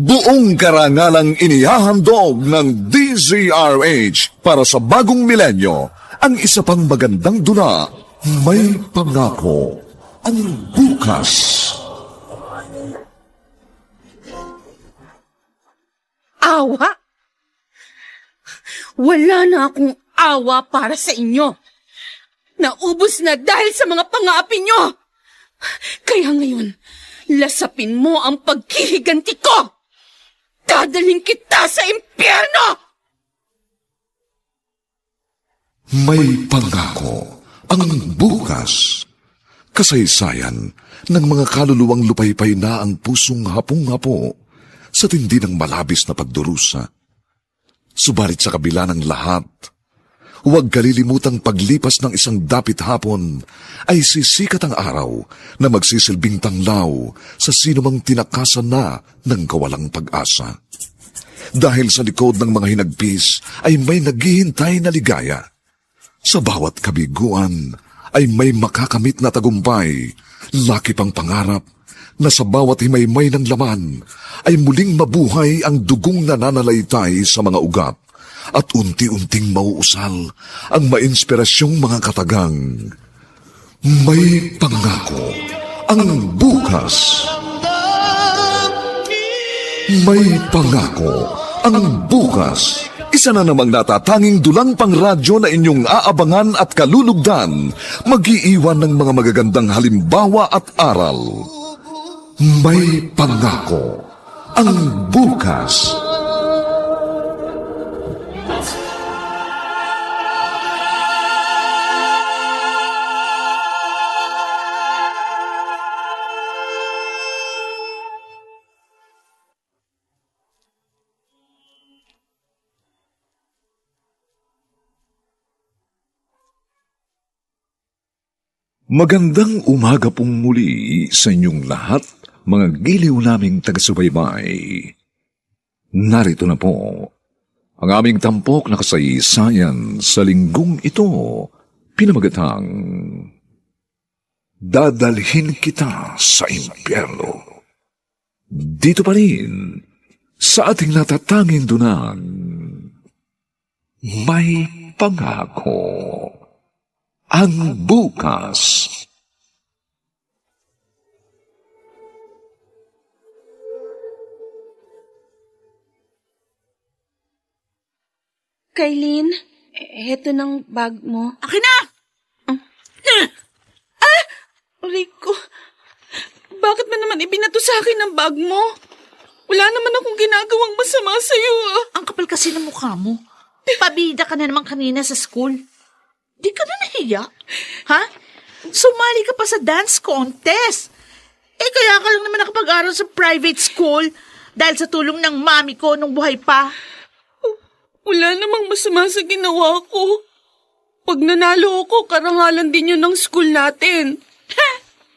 Buong karangalang inihahandog ng DZRH para sa bagong milenyo, ang isa pang magandang dula, May Pangako ang Bukas. Awa? Wala na akong awa para sa inyo. Naubos na dahil sa mga pang-aapi nyo. Kaya ngayon, lasapin mo ang paghihiganti ko. Dadalhin kita sa impyerno! May Pangako ang Bukas. Kasaysayan ng mga kaluluwang lupaypay na ang pusong hapong-hapo sa tindi ng malabis na pagdurusa. Subalit sa kabila ng lahat, huwag kalilimutang paglipas ng isang dapit hapon ay sisikat ang araw na magsisilbing tanglaw sa sinumang tinakasan na ng kawalang pag-asa. Dahil sa likod ng mga hinagpis ay may naghihintay na ligaya. Sa bawat kabiguan ay may makakamit na tagumpay, laki pang pangarap na sa bawat himaymay ng laman ay muling mabuhay ang dugong nananalaytay sa mga ugat at unti-unting mauusal ang mainspirasyong mga katagang. May Pangako ang Bukas. May Pangako ang Bukas. Isa na namang natatanging dulang pangradyo na inyong aabangan at kalulugdan, mag-iiwan ng mga magagandang halimbawa at aral. May Pangako ang Bukas. Magandang umaga pong muli sa inyong lahat, mga giliw naming taga-subaybay. Narito na po ang aming tampok na kasaysayan sa linggong ito, pinamagatang Dadalhin Kita sa Impyerno. Dito pa rin sa ating natatanging dunang May Pangako ang Bukas. Kailin, eto ng bag mo. Akin na! Rico, bakit mo naman ibinato sa akin ang bag mo? Wala naman akong ginagawang masama sa'yo, ah. Ang kapal kasi ng mukha mo. Pabida ka na naman kanina sa school. Di ka na nahiya? Ha? Sumali ka pa sa dance contest. Kaya ka lang naman nakapag-aral sa private school dahil sa tulong ng mami ko nung buhay pa. Wala namang masama sa ginawa ko. Pag nanalo ako, karangalan din yun ng school natin. Ha?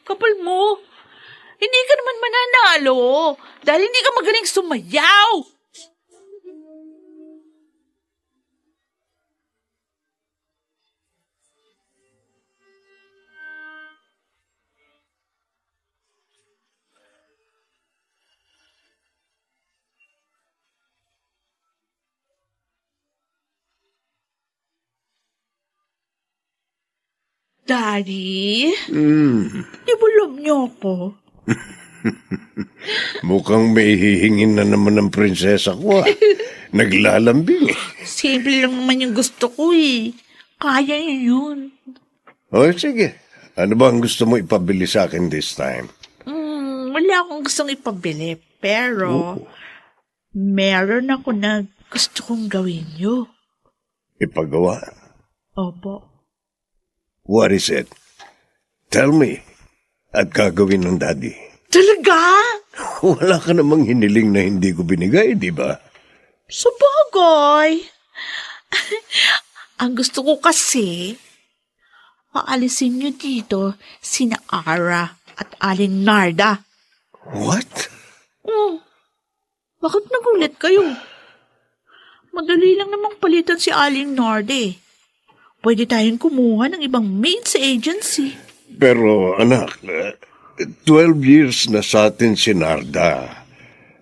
Kapal mo. Hindi ka naman mananalo dahil hindi ka magaling sumayaw. Daddy? Ibulog niyo ako. Mukhang may hihingin na naman ng prinsesa ko, ah. Naglalambing eh. Simple lang naman yung gusto ko eh. Kaya niyo yun. O sige, ano ba ang gusto mo ipabili sa akin this time? Wala akong gustong ipabili, pero meron ako na gusto kong gawin niyo. Ipagawa? Opo. What is it? Tell me. At gagawin ng daddy. Talaga? Wala ka namang hiniling na hindi ko binigay, di ba? Sabagay. Ang gusto ko kasi, paalisin niyo dito sina Ara at Aling Narda. What? Bakit nagulit kayo? Madali lang namang palitan si Aling Narda eh. Pwede tayong kumuha ng ibang maid sa agency. Pero anak, 12 years na sa atin si Narda.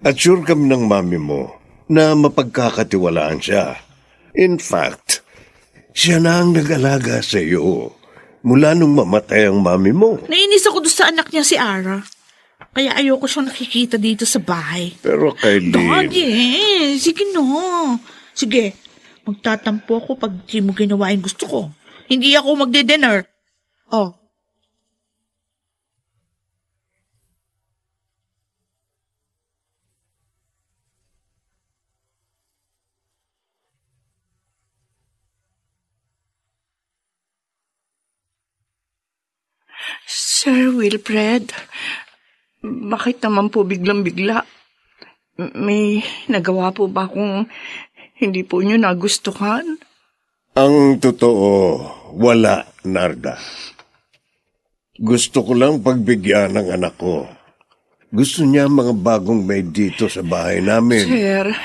At sure kami ng mami mo na mapagkakatiwalaan siya. In fact, siya na ang nag-alaga sa iyo mula nung mamatay ang mami mo. Nainis ako doon sa anak niya si Ara. Kaya ayoko siyang nakikita dito sa bahay. Pero Kylene... Daddy, sige no. Sige, magtatampo ako pag di mo ginawa yung gusto ko. Hindi ako magde-dinner. Oh. Sir Wilfred, bakit naman po biglang-bigla? May nagawa po ba kung hindi po niyo nagustuhan? Ang totoo, wala, Narda. Gusto ko lang pagbigyan ng anak ko. Gusto niya mga bagong maid dito sa bahay namin. Sir,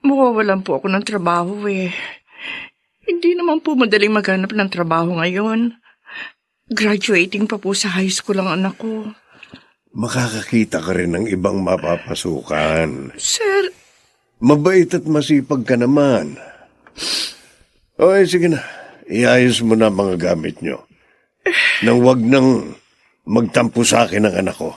mawawalan po ako ng trabaho eh. Hindi naman po madaling maghanap ng trabaho ngayon. Graduating pa po sa high school ang anak ko. Makakakita ka rin ng ibang mapapasukan. Sir, mabait at masipag ka naman. Okay, sige na. Iayos mo na mga gamit nyo. Nang wag nang magtampo sa akin ang anak ko.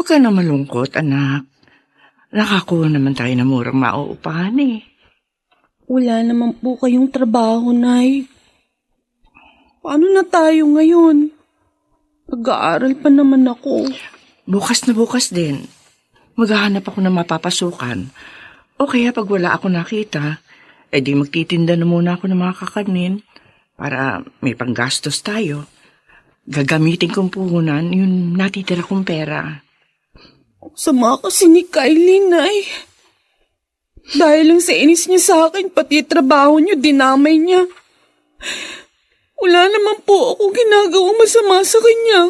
huwag ka na malungkot, anak. Nakakuha naman tayo ng murang mauupahan eh. Wala naman po kayong trabaho, Nay. Paano na tayo ngayon? Nag-aaral pa naman ako. Bukas na bukas din. Maghahanap ako ng mapapasukan. O kaya pag wala ako nakita, di magtitinda na muna ako ng mga kakanin para may panggastos tayo. Gagamitin kong puhunan yung natitira kong pera. Sama kasi ni Kylie, Nay. Dahil lang sa inis niya sa akin, pati trabaho niyo, dinamay niya. Wala naman po ako ginagawang masama sa kanya.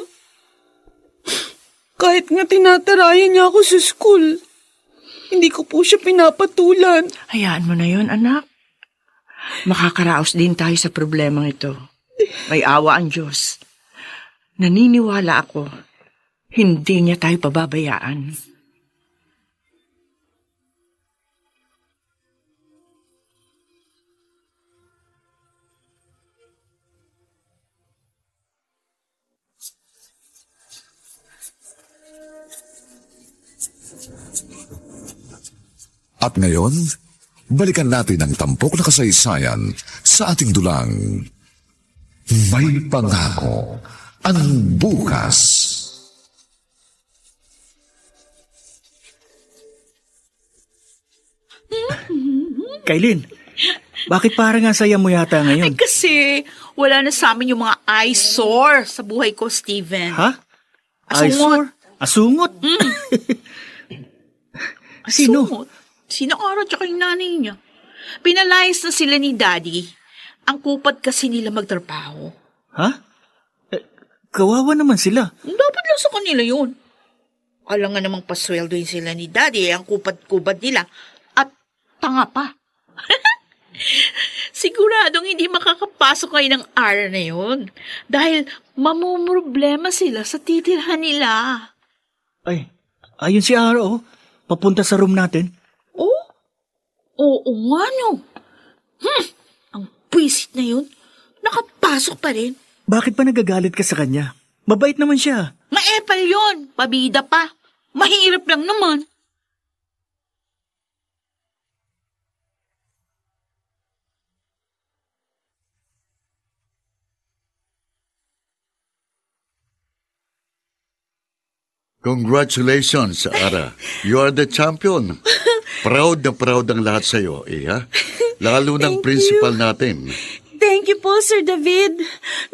Kahit nga tinatarayan niya ako sa school, hindi ko po siya pinapatulan. Hayaan mo na yon, anak. Makakaraos din tayo sa problemang ito. May awa ang Diyos. Naniniwala ako, hindi niya tayo pababayaan. At ngayon, balikan natin ang tampok na kasaysayan sa ating dulang. May pangako ang bukas. Kylene, bakit parang ang saya mo yata ngayon? Ay, kasi wala na sa amin yung mga eyesore sa buhay ko, Steven. Ha? Asungot. Asungot? Sino? Asungot? Sino Ara tsaka yung nanay niya? Pinalayas na sila ni Daddy. Ang kupad kasi nila magtrabaho. Ha? Kawawa naman sila. Dapat lang sa kanila yun. Alam nga namang pasweldo yun sila ni Daddy. Ang kupad-kupad nila. At tanga pa. Siguradong hindi makakapasok kayo ng araw na yun. Dahil mamumroblema sila sa titirhan nila. Ay, ayun si Ara, oh. Papunta sa room natin. Oh? Oo nga, no. Ang pwisit na yun. Nakapasok pa rin. Bakit pa nagagalit ka sa kanya? Mabait naman siya. Maepal yun. Pabida pa. Mahirap lang naman. Congratulations, Ara. You are the champion. Proud na proud ang lahat sa'yo, ha? Lalo ng principal natin. Thank you po, Sir David.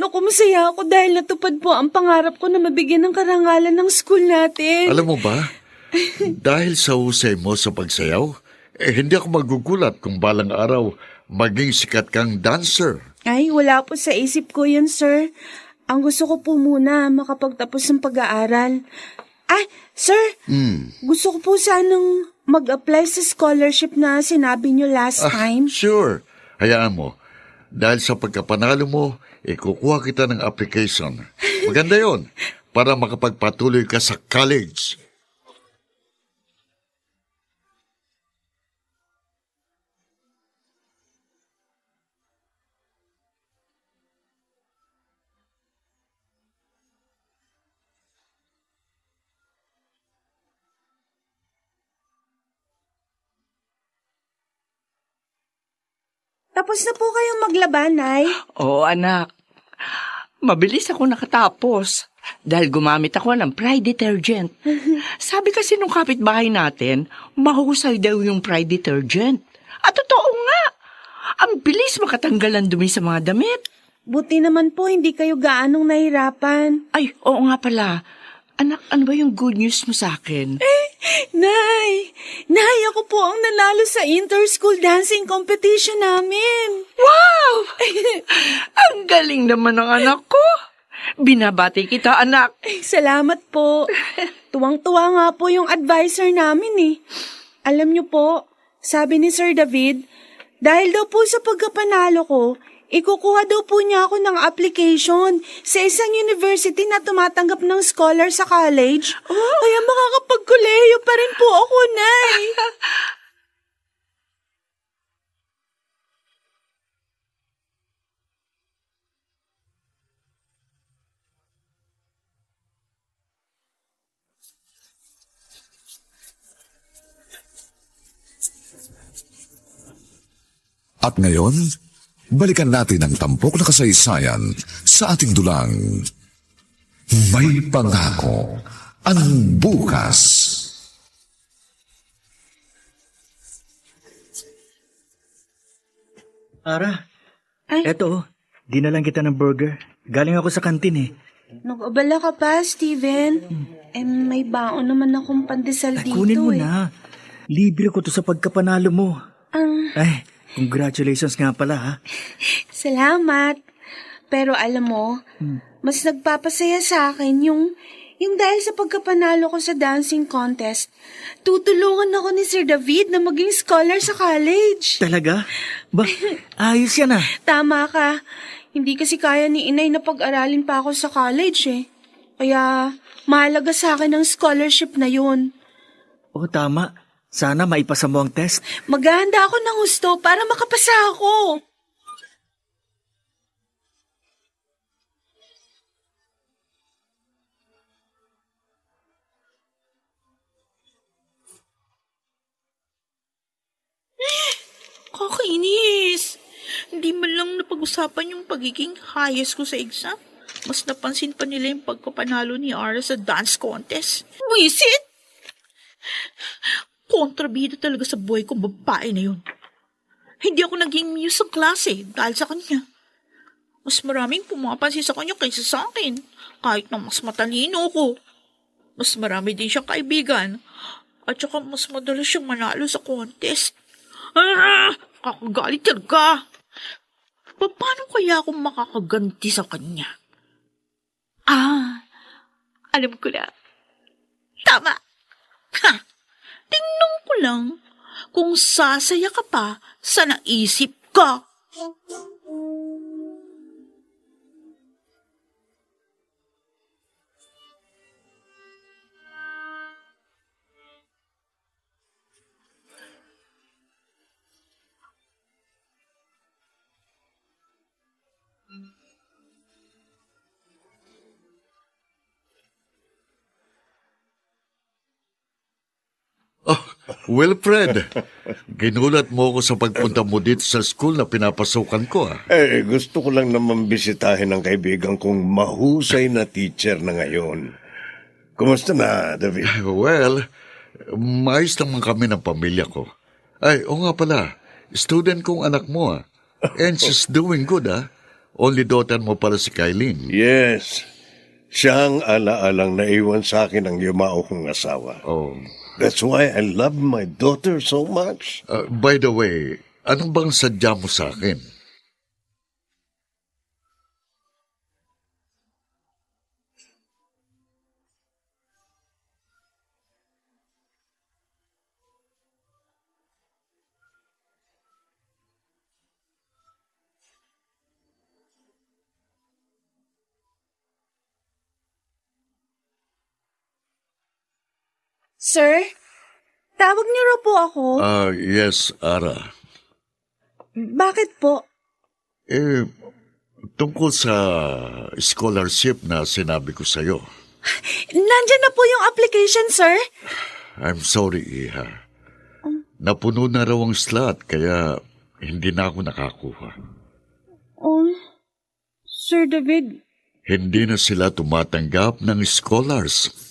Naku, masaya ako dahil natupad po ang pangarap ko na mabigyan ng karangalan ng school natin. Alam mo ba, Dahil sa husay mo sa pagsayaw, hindi ako magugulat kung balang araw maging sikat kang dancer. Ay, wala po sa isip ko yun, sir. Ang gusto ko po muna makapagtapos ng pag-aaral. Ay, sir, gusto ko po sanang mag-apply sa scholarship na sinabi niyo last time. Sure. Hayaan mo. Dahil sa pagkapanalo mo, kukuha kita ng application. Maganda yon para makapagpatuloy ka sa college. Tapos na po kayong maglaban, Nay? Oo, anak. Mabilis ako nakatapos dahil gumamit ako ng Pride detergent. Sabi kasi nung kapitbahay natin, mahusay daw yung Pride detergent. At totoo nga, ang bilis makatanggal ang dumi sa mga damit. Buti naman po hindi kayo gaanong nahirapan. Ay, oo nga pala. Anak, ano ba yung good news mo sa akin? Nay, ako po ang nanalo sa inter-school dancing competition namin. Wow! Ang galing naman ng anak ko. Binabati kita, anak. Salamat po. Tuwang-tuwa nga po yung advisor namin eh. Alam niyo po, sabi ni Sir David, dahil daw po sa pagkapanalo ko, ikukuha daw po niya ako ng application sa isang university na tumatanggap ng scholar sa college. Kaya makakapagkolehiyo pa rin po ako, Nay. At ngayon, balikan natin ang tampok na kasaysayan sa ating dulang. May pangako ang bukas. Ara, eto, dinalang kita ng burger. Galing ako sa kantin eh. Nag-abala ka pa, Steven. May baon naman akong pandesal Ay, dito kunin mo na. Libre ko to sa pagkapanalo mo. Ay, congratulations nga pala ha. Salamat. Pero alam mo, mas nagpapasaya sa akin yung dahil sa pagkapanalo ko sa dancing contest, tutulungan ako ni Sir David na maging scholar sa college. Talaga? Ba, ayos yan ah. Tama ka. Hindi kasi kaya ni Inay na pag-aralin pa ako sa college eh. Kaya mahalaga sa akin ang scholarship na yun. Oo, tama. Sana maipasa mo ang test. Maghahanda ako ng gusto para makapasa ako. Kakainis! Hindi man lang napag-usapan yung pagiging highest ko sa exam. Mas napansin pa nila yung pagkapanalo ni Ara sa dance contest. Wisit! Kontrabida talaga sa buhay ko babae na yun. Hindi ako naging muse sa klase dahil sa kanya. Mas maraming pumapansin sa kanya kaysa sa akin, kahit na mas matalino ko. Mas marami din siyang kaibigan, at saka mas madalas siyang manalo sa contest. Kakagalit talaga. Paano kaya ako makakaganti sa kanya? Alam ko na. Tama. Tingnan ko lang kung sasaya ka pa sa naisip ka. Wilfred, ginulat mo ako sa pagpunta mo dito sa school na pinapasukan ko. Gusto ko lang naman bisitahin ang kaibigan kong mahusay na teacher na ngayon. Kumusta na, David? Well, maayos naman kami ng pamilya ko. Oo nga pala, student kong anak mo. And she's doing good, Only daughter mo pala si Kylene. Yes. Siya ang alaalang naiwan sa akin ng yumao kong asawa. Oh. That's why I love my daughter so much. By the way, anong bang sadya mo sa akin? Sir, tawag niyo raw po ako. Yes, Ara. Bakit po? Tungkol sa scholarship na sinabi ko sa'yo. Nandyan na po yung application, sir. I'm sorry, Iha. Napuno na raw ang slot, kaya hindi na ako nakakuha. Oh, Sir David. Hindi na sila tumatanggap ng scholars.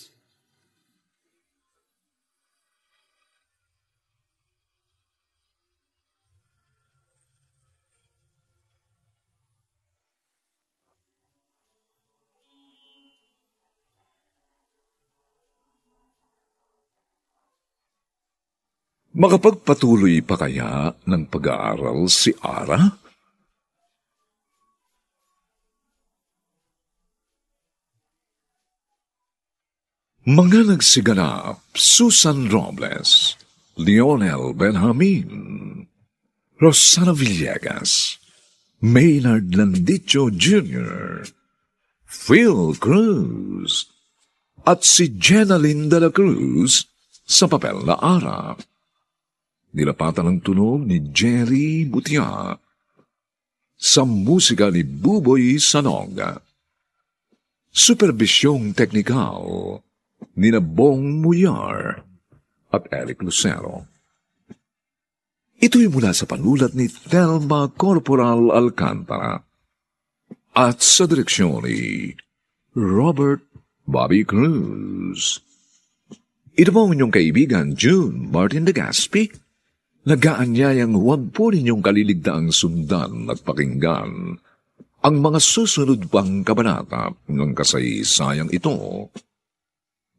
Makapagpatuloy pa kaya ng pag-aaral si Ara? Mga nagsiganap, Susan Robles, Lionel Benjamin, Rosana Villegas, Maynard Landicho Jr., Phil Cruz, at si Jenaline de la Cruz sa papel na Ara. Nilapatan ng tunog ni Jerry Butia sa musika ni Buboy Sanog. Superbisyong teknikal ni Bong Muyar at Eric Lucero. Ito'y mula sa panulat ni Thelma Corporal Alcantara at sa direksyon ni Robert Bobby Cruz. Ito po ang inyong kaibigan June Martin de Gaspi, nag-aanyayang huwag po ninyong kaliligdaang sundan at pakinggan ang mga susunod pang kabanata ng kasaysayang ito.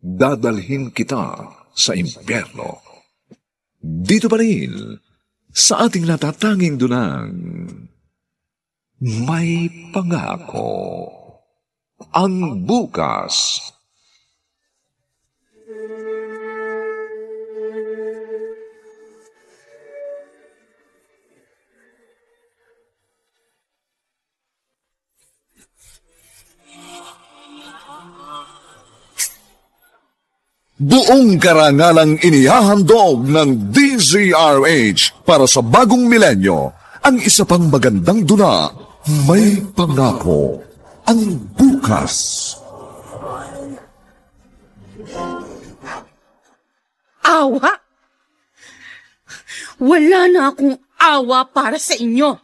Dadalhin kita sa impyerno. Dito pa rin, sa ating natatanging dunang, may pangako ang bukas. Buong karangalang inihahandog ng DZRH para sa bagong milenyo, ang isa pang magandang dula, may pangako ang bukas. Awa? Wala na akong awa para sa inyo.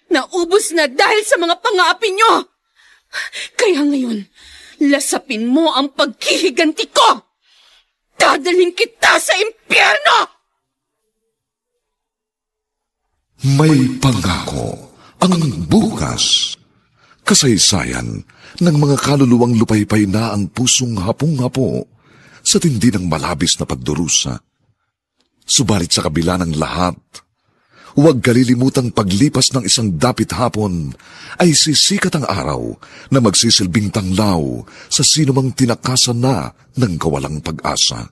Naubos na dahil sa mga pang-aapi nyo. Kaya ngayon, lasapin mo ang paghihiganti ko. Dadalhin kita sa impyerno! May pangako ang bukas. Kasaysayan ng mga kaluluwang lupaypay na ang pusong hapong-hapo sa tindi ng malabis na pagdurusa. Subalit sa kabila ng lahat, huwag kalilimutang paglipas ng isang dapit hapon ay sisikat ang araw na magsisilbing tanglaw sa sinumang tinakasan na ng kawalang pag-asa.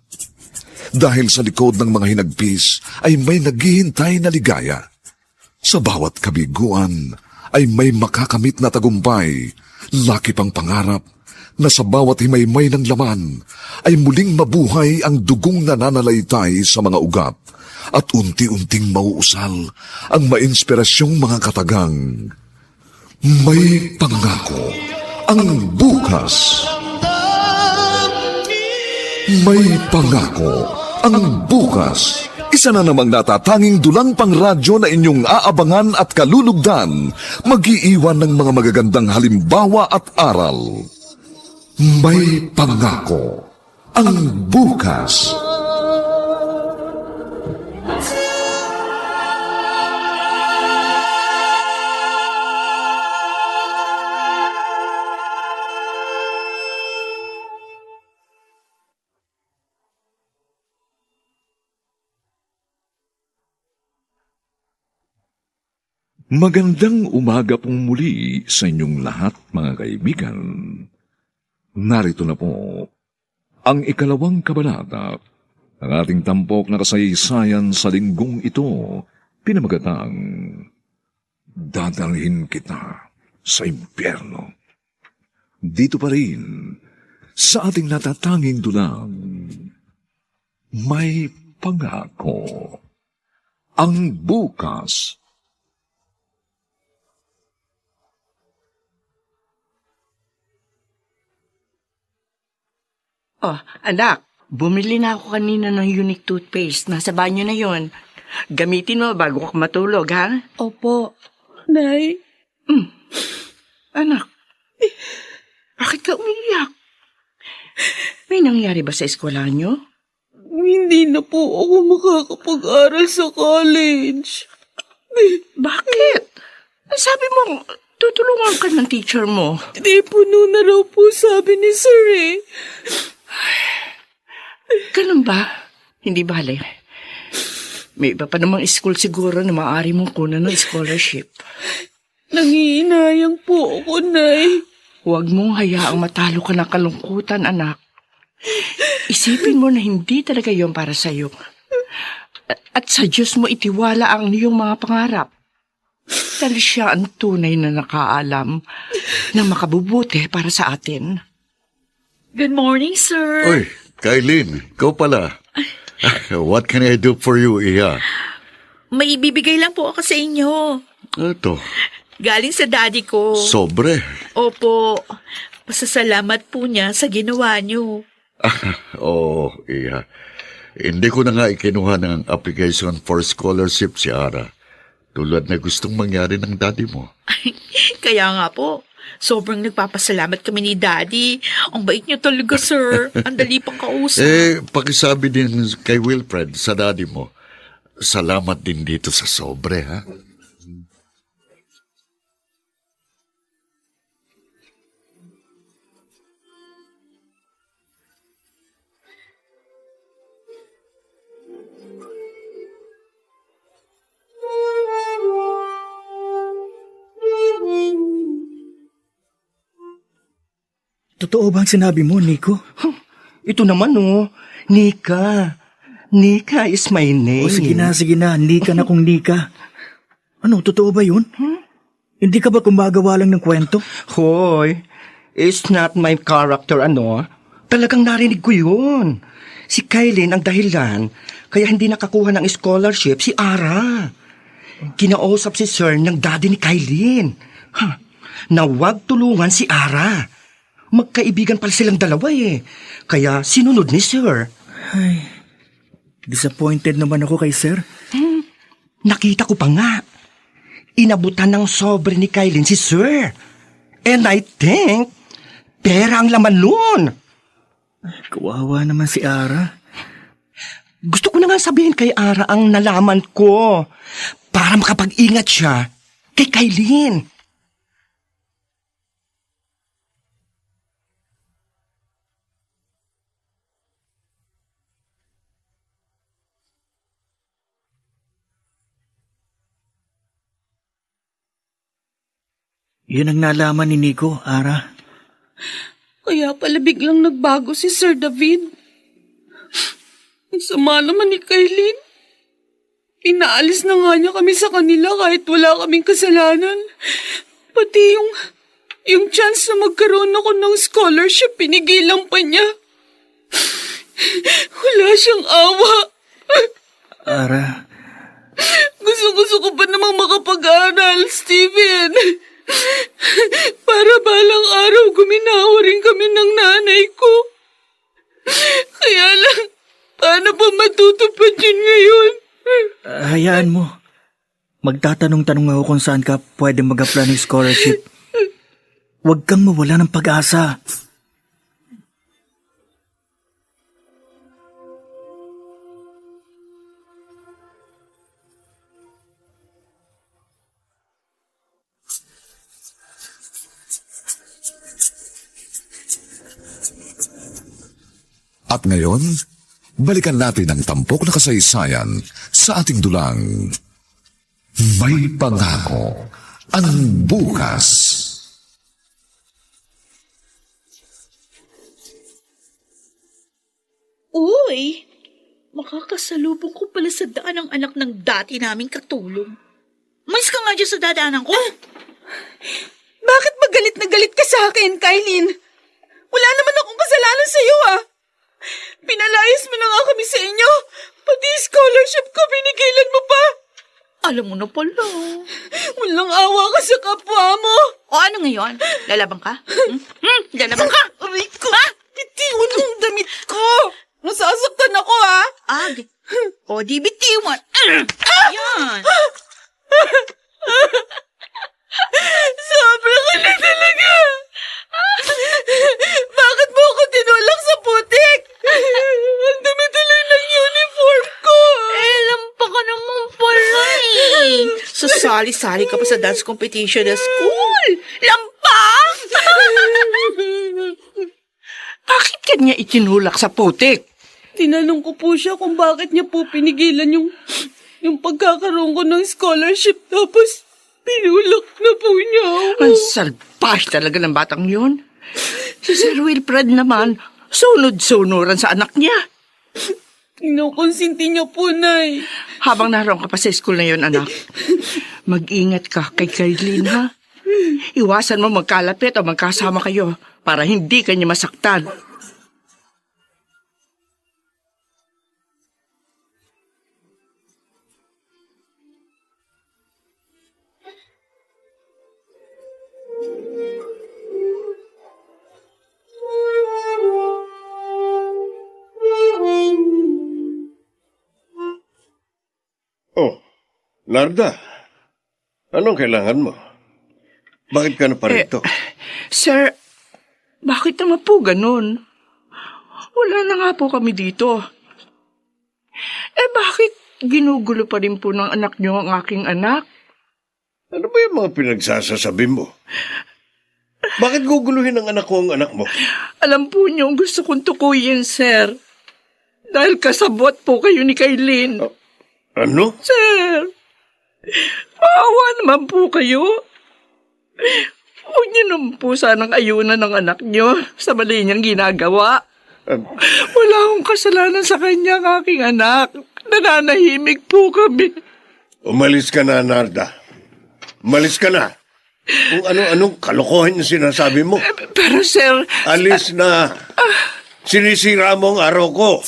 Dahil sa likod ng mga hinagpis ay may naghihintay na ligaya. Sa bawat kabiguan ay may makakamit na tagumpay, laki pang pangarap na sa bawat himaymay ng laman ay muling mabuhay ang dugong nananalaytay sa mga ugat at unti-unting mauusal ang mainspirasyong mga katagang. May pangako ang bukas. May pangako ang bukas. Isa na namang natatanging dulang pangradyo na inyong aabangan at kalulugdan, mag-iiwan ng mga magagandang halimbawa at aral. May pangako ang bukas. Magandang umaga pong muli sa inyong lahat, mga kaibigan. Narito na po ang ikalawang kabanata ng ating tampok na kasaysayan sa linggong ito, pinamagatang Dadalhin Kita sa Impyerno. Dito pa rin, sa ating natatanging dulang, May Pangako. Ang bukas. Oh, anak, bumili na ako kanina ng unique toothpaste. Nasa banyo na yon. Gamitin mo bago ka matulog, ha? Opo. Nay. Anak, bakit ka umiyak? May nangyari ba sa eskwelahan nyo? Hindi na po ako makakapag-aral sa college. Bakit? Sabi mo, tutulungan ka ng teacher mo. Puno na raw po sabi ni Sir eh. Ganun ba? Hindi bale. May iba pa namang school siguro na maaari mong kunan ng scholarship. Nangihinayang po ako, Nay. Huwag mong hayaang matalo ka ng kalungkutan, anak. Isipin mo na hindi talaga yon para sa'yo. At sa Diyos mo itiwala ang iyong mga pangarap. Dahil siya ang tunay na nakaalam na makabubuti para sa atin. Good morning, sir. Oy, Kailin, ikaw pala. What can I do for you, Iya? May ibibigay lang po ako sa inyo. Ito, Galing sa daddy ko. sobre. Opo. Pasasalamat po niya sa ginawa niyo. Oo, Iya. Hindi ko na nga ikinuha ng application for scholarship si Ara. Tulad na gustong mangyari ng daddy mo. Kaya nga po, sobrang nagpapasalamat kami ni daddy. Ang bait niyo talaga, sir. Ang dali pang kausap. Pakisabi din kay Wilfred sa daddy mo. Salamat din dito sa sobre, ha? Totoo ba ang sinabi mo, Nico? Ito naman, Nika. Nika is my name. Sige na. Nika na kung Nika. Ano, totoo ba yun? Hindi ka ba gumagawa lang ng kwento? Hoy, it's not my character, Talagang narinig ko yun. Si Kailin ang dahilan, kaya hindi nakakuha ng scholarship si Ara. Kinausap si Sir ng daddy ni Kailin. Na wag tulungan si Ara. Magkaibigan pala silang dalawa Kaya sinunod ni Sir. Ay, disappointed naman ako kay Sir. Nakita ko pa nga. Inabutan ng sobre ni Kailin si Sir. And I think, pera ang laman nun. Kawawa naman si Ara. Gusto ko na nga sabihin kay Ara ang nalaman ko para makapag-ingat siya kay Kailin. Yun ang nalaman ni Nico, Ara. Kaya pala biglang nagbago si Sir David. Ang sama naman ni Kailin. Pinaalis na nga niya kami sa kanila kahit wala kaming kasalanan. Pati yung chance na magkaroon ako ng scholarship, pinigilan pa niya. Wala siyang awa. Ara. Gusto ko pa namang makapag-aral, Steven. Para balang araw guminawa rin kami ng nanay ko. Kaya lang, paano pa matutupad yun ngayon? Hayaan mo. Magtatanong-tanong ako kung saan ka pwede mag-apply ng scholarship. Huwag kang mawala ng pag-asa. At ngayon, balikan natin ang tampok na kasaysayan sa ating dulang May pangako ang bukas. Uy, makakasalubong ko pala sa daan ang anak ng dati naming katulong. Mais ka nga dyan sa dadaanan ko. Bakit ba galit na galit ka sa akin, Kylene? Wala naman akong kasalanan sa iyo, ah. Pinalayas mo na nga kami sa inyo. Pati scholarship ko, binigilan mo pa. Alam mo na pala. Walang awa ka sa kapwa mo. O ano ngayon? Lalabang ka? Lalabang ka? Aray ko, bitiwan mo ang damit ko. Nasasaktan ako, ah. O di bitiwan. Yan. Sobra ka na talaga. Bakit mo ako tinulak sa putik? Ang dami tuloy ng uniform ko. Lampa ka naman pala eh. Sasali-sali ka pa sa dance competition na school. Lampa! Bakit kanya itinulak sa putik? Tinanong ko po siya kung bakit niya po pinigilan yung pagkakaroon ko ng scholarship. Tapos, pinulak na po niya ako. Ang salbahe talaga ng batang yun. Si Sir Wilfred naman, sunod-sunuran sa anak niya. Kinukonsinti niya po, Nay. Habang naroon ka pa sa school na yun, anak, mag-ingat ka kay Kylene, ha? Iwasan mo magkalapit o magkasama kayo para hindi kanya masaktan. Oh, Narda, anong kailangan mo? Bakit ka na pa rito? Sir, bakit naman po ganun? Wala na nga po kami dito. Bakit ginugulo pa rin po ng anak niyo ang aking anak? Ano ba yung mga pinagsasasabi mo? Bakit guguluhin ang anak ko ang anak mo? Alam po niyo, gusto kong tukuyin, sir. Dahil kasabot po kayo ni Kylene. Ano? Sir, maawa naman po kayo. Huwag niyo naman po sanang ayunan ng anak niyo sa mali niyang ginagawa. Wala akong kasalanan sa kanya, aking anak. Nananahimik po kami. Umalis ka na, Narda. Umalis ka na. Kung ano-anong kalokohan yung sinasabi mo. Pero sir... Alis na. Sinisira mo ang araw ko.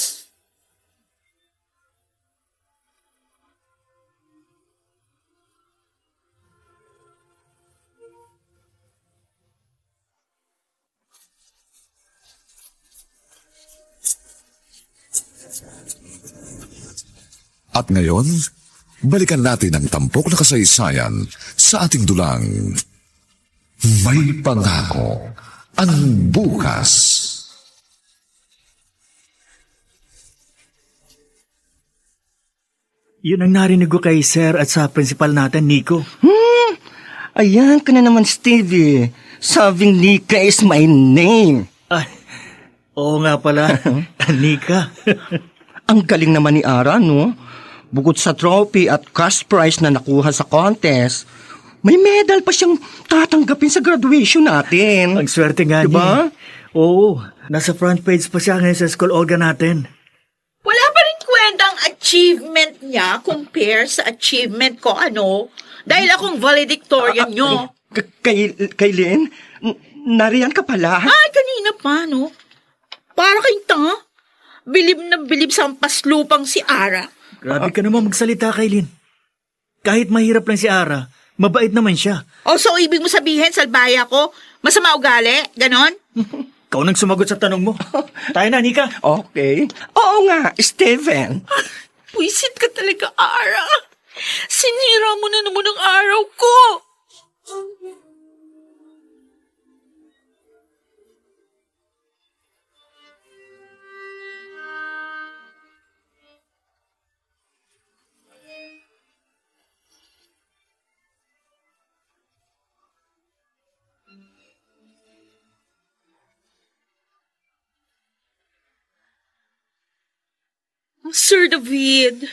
At ngayon, balikan natin ang tampok na kasaysayan sa ating dulang. May pangako ang bukas. Yun ang narinig ko kay Sir at sa principal natin, Nico. Ayan ka na naman, Stevie. Sabing Nika is my name. Ay, oo nga pala, Nika. Ang galing naman ni Ara, no? Bukod sa trophy at cash prize na nakuha sa contest, may medal pa siyang tatanggapin sa graduation natin. Ang swerte nga diba? niya. Oo, nasa front page pa siya ngayon sa school organ natin. Wala pa rin kwentang achievement niya compare sa achievement ko, ano? Dahil akong valedictorian nyo. Kylene, nariyan ka pala? Ay, kanina pa, no? Para kayong tanga. Bilib na bilib sa paslupang si Ara. Grabe ka naman magsalita, Kylene. Kahit mahirap lang si Ara, mabait naman siya. O so, ibig mo sabihin, salbaya ko, masama ugali? Ganon? Ikaw nang sumagot sa tanong mo. Tayo na, Nika. Okay. Oo nga, Steven. Puisit ka talaga, Ara. Sinira mo na naman ang araw ko. Sir David,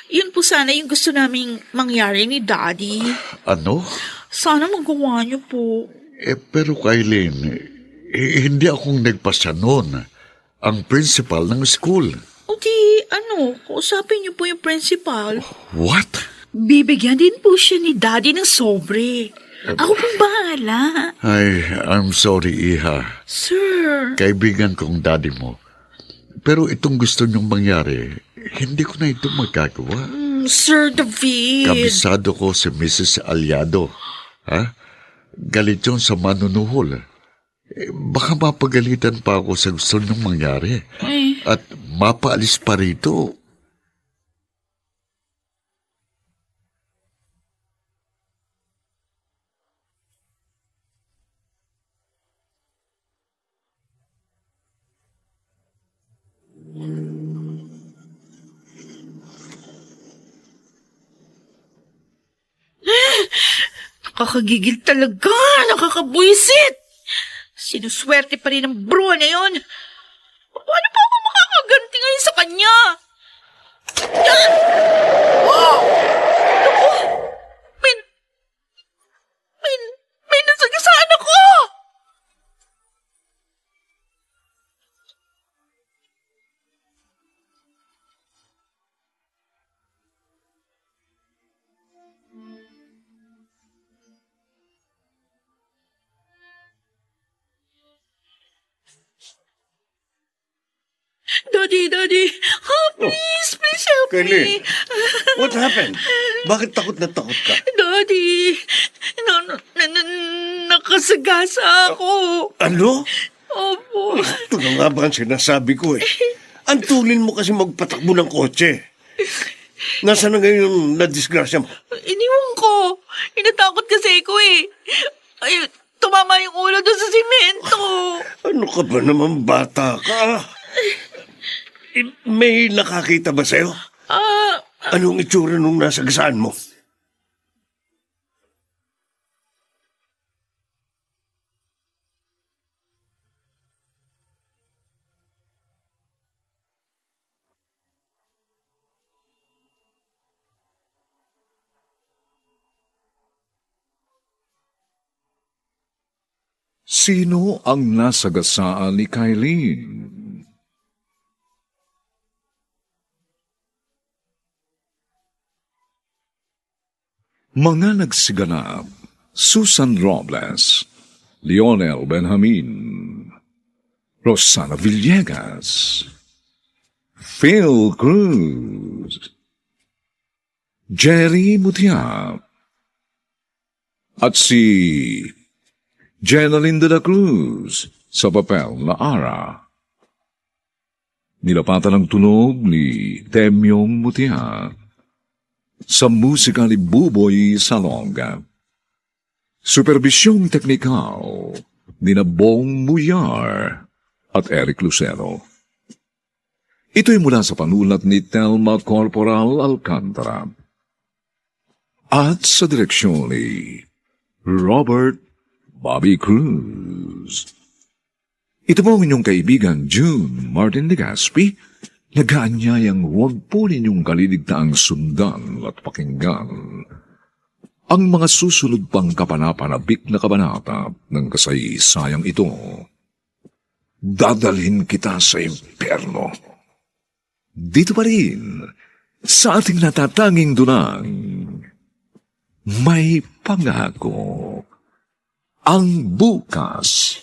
Yun po sana yung gusto naming mangyari ni Daddy. Ano? Sana magawa niyo po. Pero Kailin, hindi akong nagpasya noon. Ang principal ng school. O di, kausapin niyo po yung principal. What? Bibigyan din po siya ni Daddy ng sobre. Ako pong bahala. I'm sorry, Iha. Sir. Kaibigan kong daddy mo. Pero itong gusto niyong mangyari, hindi ko na ito magagawa. Sir David. Kabisado ko si Mrs. Aliado. Galit yun sa manunuhol. Baka mapagalitan pa ako sa gusto niyong mangyari. At mapaalis pa rito. Nakakagigil talaga. Nakakabuisit. Sinuswerte pa rin ang bro na yun. Paano pa ako makakaganti ngayon sa kanya? Yan! Oh! Naku! May nasagasaan ako! Daddy. Please help me. What happened? Bakit takot na takot ka? Daddy, nakasagasa ako. Ano? Opo. Ito na nga ba ang sinasabi ko eh. Antulin mo kasi magpatakbo ng kotse. Nasaan na ngayon yung nadisgrasya mo? Iniwan ko. Inatakot kasi ko eh. Ay, tumama yung ulo doon sa simento. Ano ka ba naman, bata ka? May nakakita ba sa'yo? Anong itsura nung nasagasaan mo? Sino ang nasagasaan ni Kailin? Mga nagsiganap, Susan Robles, Leonel Benjamin, Rosana Villegas, Phil Cruz, Jerry Mutiap, at si Jenaline de la Cruz sa papel na Ara. Nilapatan ng tunog ni Temyong Mutiap sa musika ni Buboy Salonga. Supervisyong teknikal ni Bong Muyar at Eric Lucero. Ito'y mula sa panulat ni Telma Corporal Alcantara at sa direksyon ni Robert Bobby Cruz. Ito po ang inyong kaibigan June Martin Legaspi, nag-aanyayang huwag po ninyong kaliligtaang sundan at pakinggan ang mga susunod pang kapanapanabik na kabanata ng kasaysayang ito. Dadalhin kita sa impyerno. Dito pa rin, sa ating natatanging dunang, may pangako ang bukas.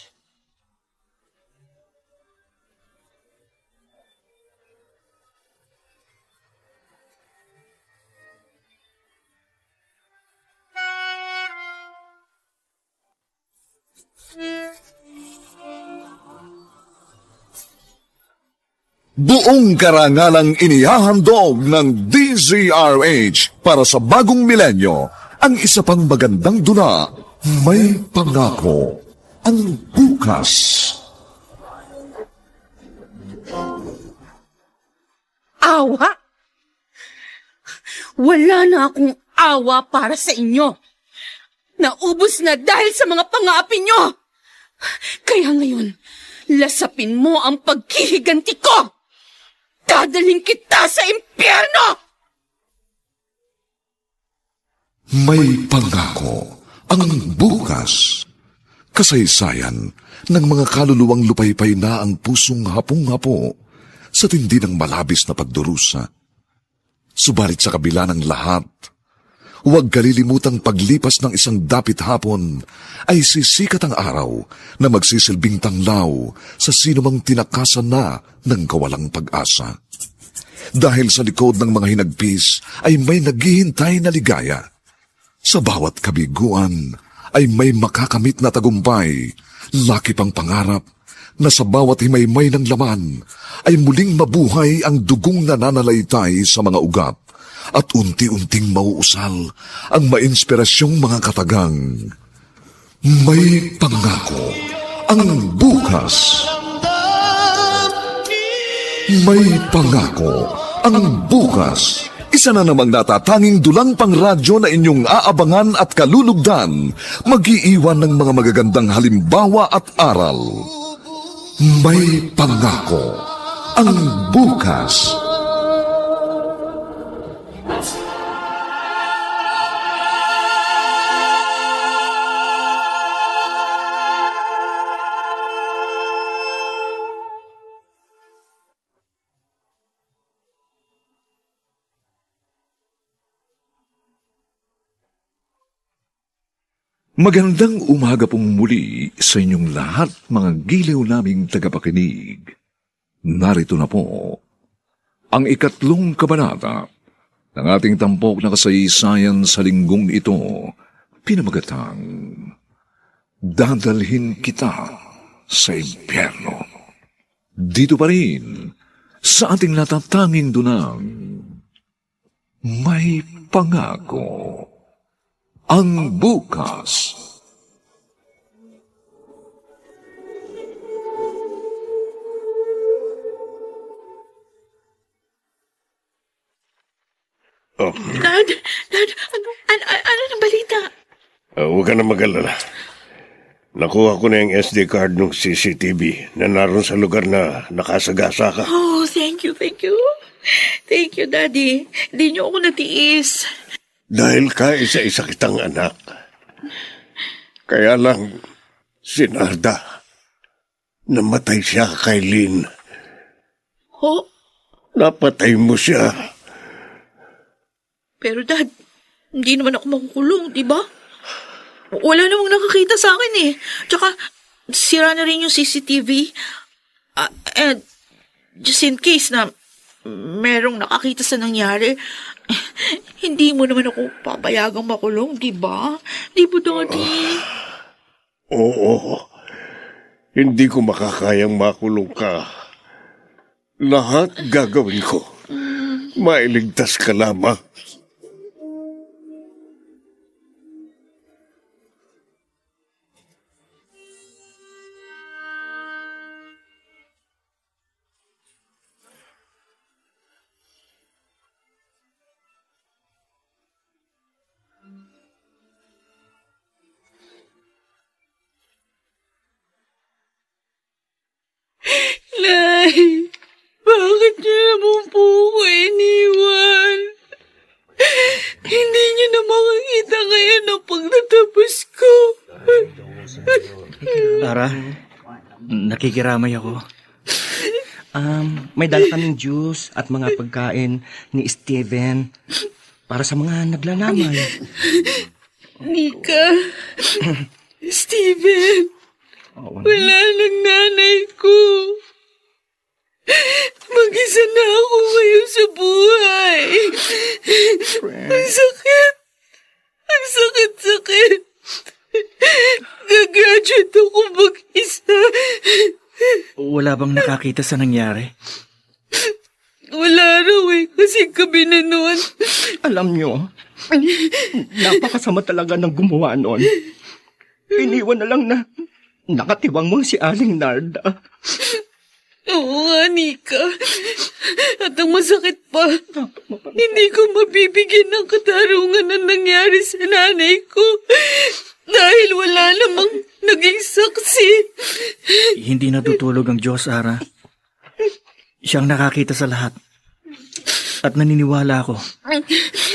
Buong karangalang inihahandog ng DZRH para sa bagong milenyo ang isa pang magandang dula, may pangako ang bukas. Awa? Wala na akong awa para sa inyo. Naubos na dahil sa mga pang-aapi nyo. Kaya ngayon, lasapin mo ang paghihiganti ko. Dadalhin kita sa impyerno! May pangako ang bukas. Kasaysayan ng mga kaluluwang lupaypay na ang pusong hapong-hapo sa tindi ng malabis na pagdurusa. Subalit sa kabila ng lahat, huwag kalilimutang paglipas ng isang dapit hapon ay sisikat ang araw na magsisilbing tanglaw sa sinumang tinakasan na ng kawalang pag-asa. Dahil sa likod ng mga hinagpis ay may naghihintay na ligaya. Sa bawat kabiguan ay may makakamit na tagumpay, laki pang pangarap na sa bawat himaymay ng laman ay muling mabuhay ang dugong nananalaytay sa mga ugat at unti-unting mauusal ang mainspirasyong mga katagang. May pangako ang bukas. May pangako ang bukas. Isa na namang natatanging dulang pang radyo na inyong aabangan at kalulugdan, mag-iiwan ng mga magagandang halimbawa at aral. May pangako ang bukas. Magandang umaga pong muli sa inyong lahat, mga giliw naming tagapakinig. Narito na po ang 3 kabanata ng ating tampok na kasaysayan sa linggong ito, pinamagatang Dadalhin Kita sa Impyerno. Dito pa rin sa ating natatanging dunang May Pangako ang bukas. Oh. Dad, ano ng balita? Huwag ka na mag-alala. Nakuha ko na yung SD card ng CCTV na naroon sa lugar na nakasagasa ka. Oh, thank you. Thank you, Daddy. Hindi niyo ako natiis. Dahil kaisa-isa kitang anak. Kaya lang, si Narda, namatay siya kay Lynn. Oh? Napatay mo siya. Pero Dad, hindi naman ako makukulong, di ba? Wala namang nakakita sa akin eh. Tsaka, sira na rin yung CCTV. And, just in case na merong nakakita sa nangyari, hindi mo naman ako papayagang makulong, di ba? Di ba, Daddy? Oo. Hindi ko makakayang makulong ka. Lahat gagawin ko. Mailigtas ka lamang. Nay, bakit niyo naman po ako iniwan? Hindi niyo na makakita kaya na pagtatapos ko. Ara, nakikiramay ako. May dala kaming juice at mga pagkain ni Steven para sa mga naglalamay. Nika, Steven, wala nang nanay ko. Mag-isa na ako ngayon sa buhay. Ang sakit. Ang sakit-sakit. Gagraduate ako mag-isa. Wala bang nakakita sa nangyari? Wala raw eh, kasi gabi na noon. Alam nyo, napakasama talaga ng gumawa noon. Iniwan na lang na nakatiwang mo si Aling Narda. Oo nga, Nika. At ang masakit pa, hindi ko mabibigyan ng katarungan na nangyari sa nanay ko dahil wala namang naging saksi. Hindi natutulog ang Diyos, Ara. Siyang nakakita sa lahat. At naniniwala ako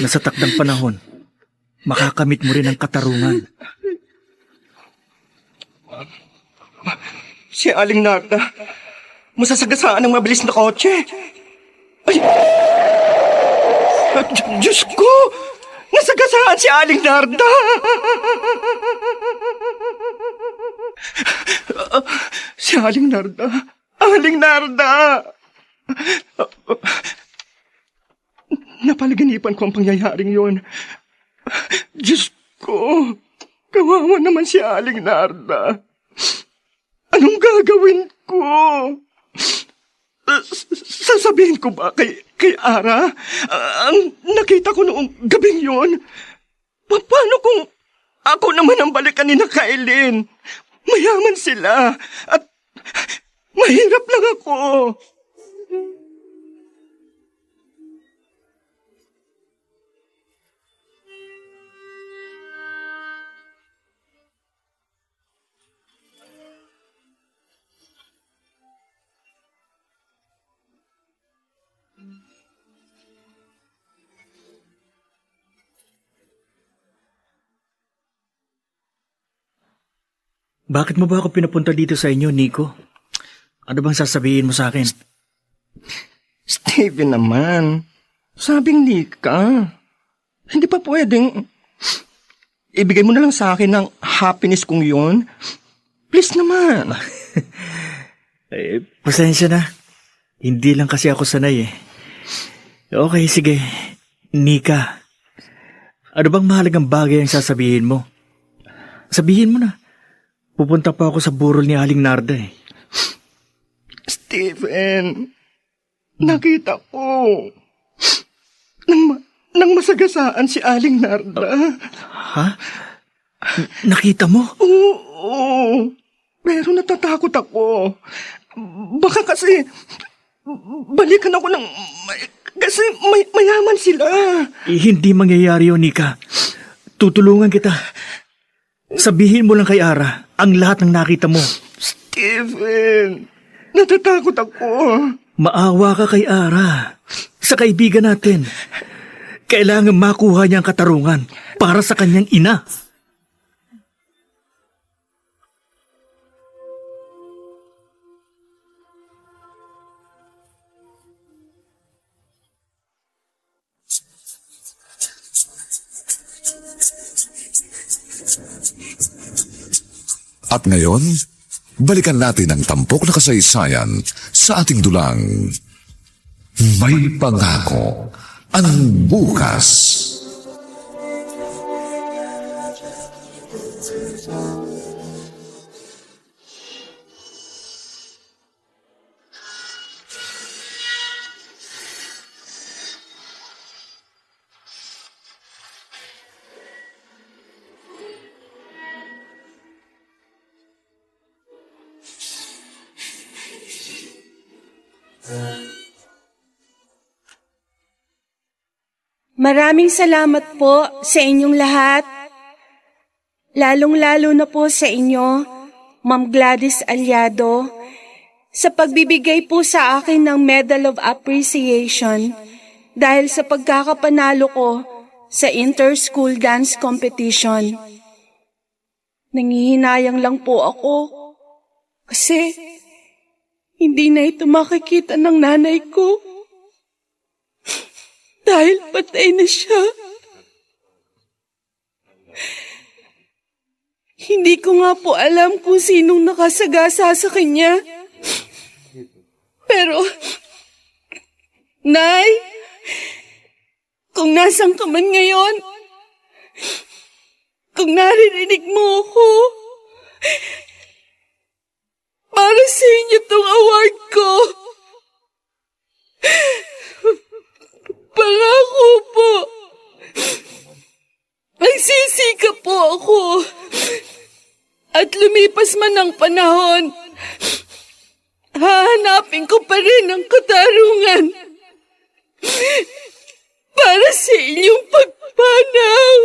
na sa takdang panahon, makakamit mo rin ang katarungan. Si Aling Narda, masasagasaan ng mabilis na kotse. Ay! Diyos ko! Nasagasaan si Aling Narda! Si Aling Narda! Aling Narda! Napalaganipan ko ang pangyayaring yon. Diyos ko! Kawawa naman si Aling Narda. Anong gagawin ko? Sasabihin ko ba kay Ara? Ang nakita ko noong gabing yun? Paano kung ako naman ang balikan ni na Kailin? Mayaman sila at mahirap lang ako. Bakit mo ba ako pinapunta dito sa inyo, Nico? Ano bang sasabihin mo sa akin? Steven naman, sabing Nika, hindi pa pwedeng ibigay mo na lang sa akin ang happiness kong yun? Please naman. Pasensya na. Hindi lang kasi ako sanay eh. Okay, sige. Nika, ano bang mahalagang bagay ang sasabihin mo? Sabihin mo na. Pupunta pa ako sa burol ni Aling Narda eh. Stephen, nakita ko. Nang masagasaan si Aling Narda. Ha? Nakita mo? Oo. Pero natatakot ako. Baka kasi balikan ako ng... Kasi mayaman sila. Hindi mangyayari yun, Nika. Tutulungan kita. Sabihin mo lang kay Ara ang lahat ng nakita mo. Stephen, natatakot ako. Maawa ka kay Ara. Sa kaibigan natin. Kailangan makuha niya ang katarungan para sa kanyang ina. At ngayon, balikan natin ang tampok na kasaysayan sa ating dulang May Pangako ang Bukas. Maraming salamat po sa inyong lahat. Lalong-lalo na po sa inyo, Ma'am Gladys Aliado, sa pagbibigay po sa akin ng Medal of Appreciation dahil sa pagkakapanalo ko sa Inter-School Dance Competition. Nangihinayang lang po ako kasi hindi na ito makikita ng nanay ko. Dahil patay na siya. Hindi ko nga po alam kung sinong nakasagasa sa kanya. Pero, Nay, kung nasan ka man ngayon, kung naririnig mo ako, para sa inyo tong award ko. Pangako po. Magsisikap po ako. At lumipas man ang panahon, hahanapin ko pa rin ang katarungan para sa inyong pagpanaw.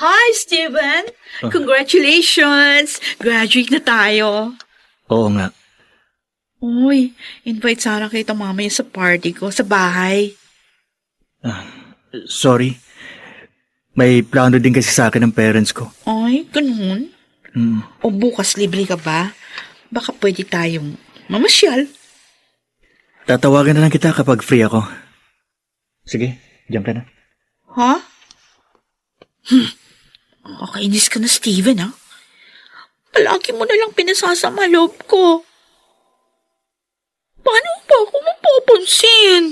Hi, Steven! Congratulations! Graduate na tayo. Oo nga. Uy, invite sana kita mamaya sa party ko sa bahay. Sorry. May plano din kasi sa akin ng parents ko. Ay, ganun? O bukas libre ka ba? Baka pwede tayong mamasyal. Tatawagan na lang kita kapag free ako. Sige, diyan ka na. Ha? Kakainis ka na, Steven, ha? Palagi mo na lang pinasasama loob ko. Paano ba ako mapapansin?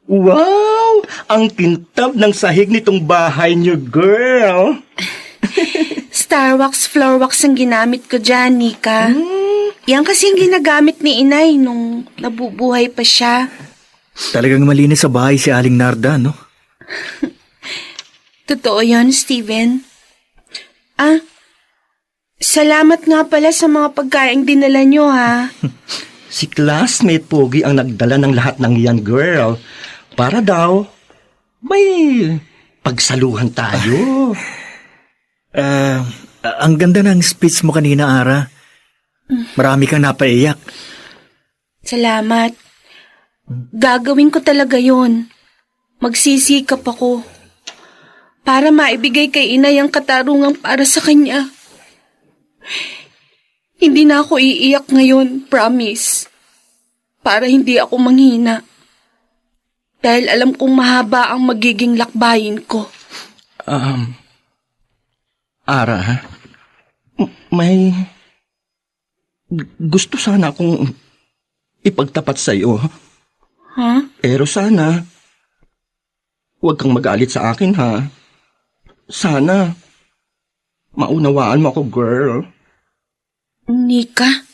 Wow! Ang kintab ng sahig nitong bahay niyo, girl! Starwax, floorwax ang ginamit ko dyan, Nika. Yan kasi ang ginagamit ni Inay nung nabubuhay pa siya. Talagang malinis sa bahay si Aling Narda, no? Totoo yun, Steven. Salamat nga pala sa mga pagkaing dinala nyo, ha? Si classmate Pogi ang nagdala ng lahat ng yan, girl. Para daw, may pagsaluhan tayo. Ang ganda ng speech mo kanina, Ara. Marami kang napaiyak. Salamat. Gagawin ko talaga yun. Magsisikap ako. Para maibigay kay Inay ang katarungang para sa kanya. Hindi na ako iiyak ngayon, promise. Para hindi ako manghina. Dahil alam kong mahaba ang magiging lakbayin ko. Ara, may gusto sana akong ipagtapat sa iyo. Ha? Pero sana, huwag kang magalit sa akin, ha? Sana, maunawaan mo ako, girl. Nika?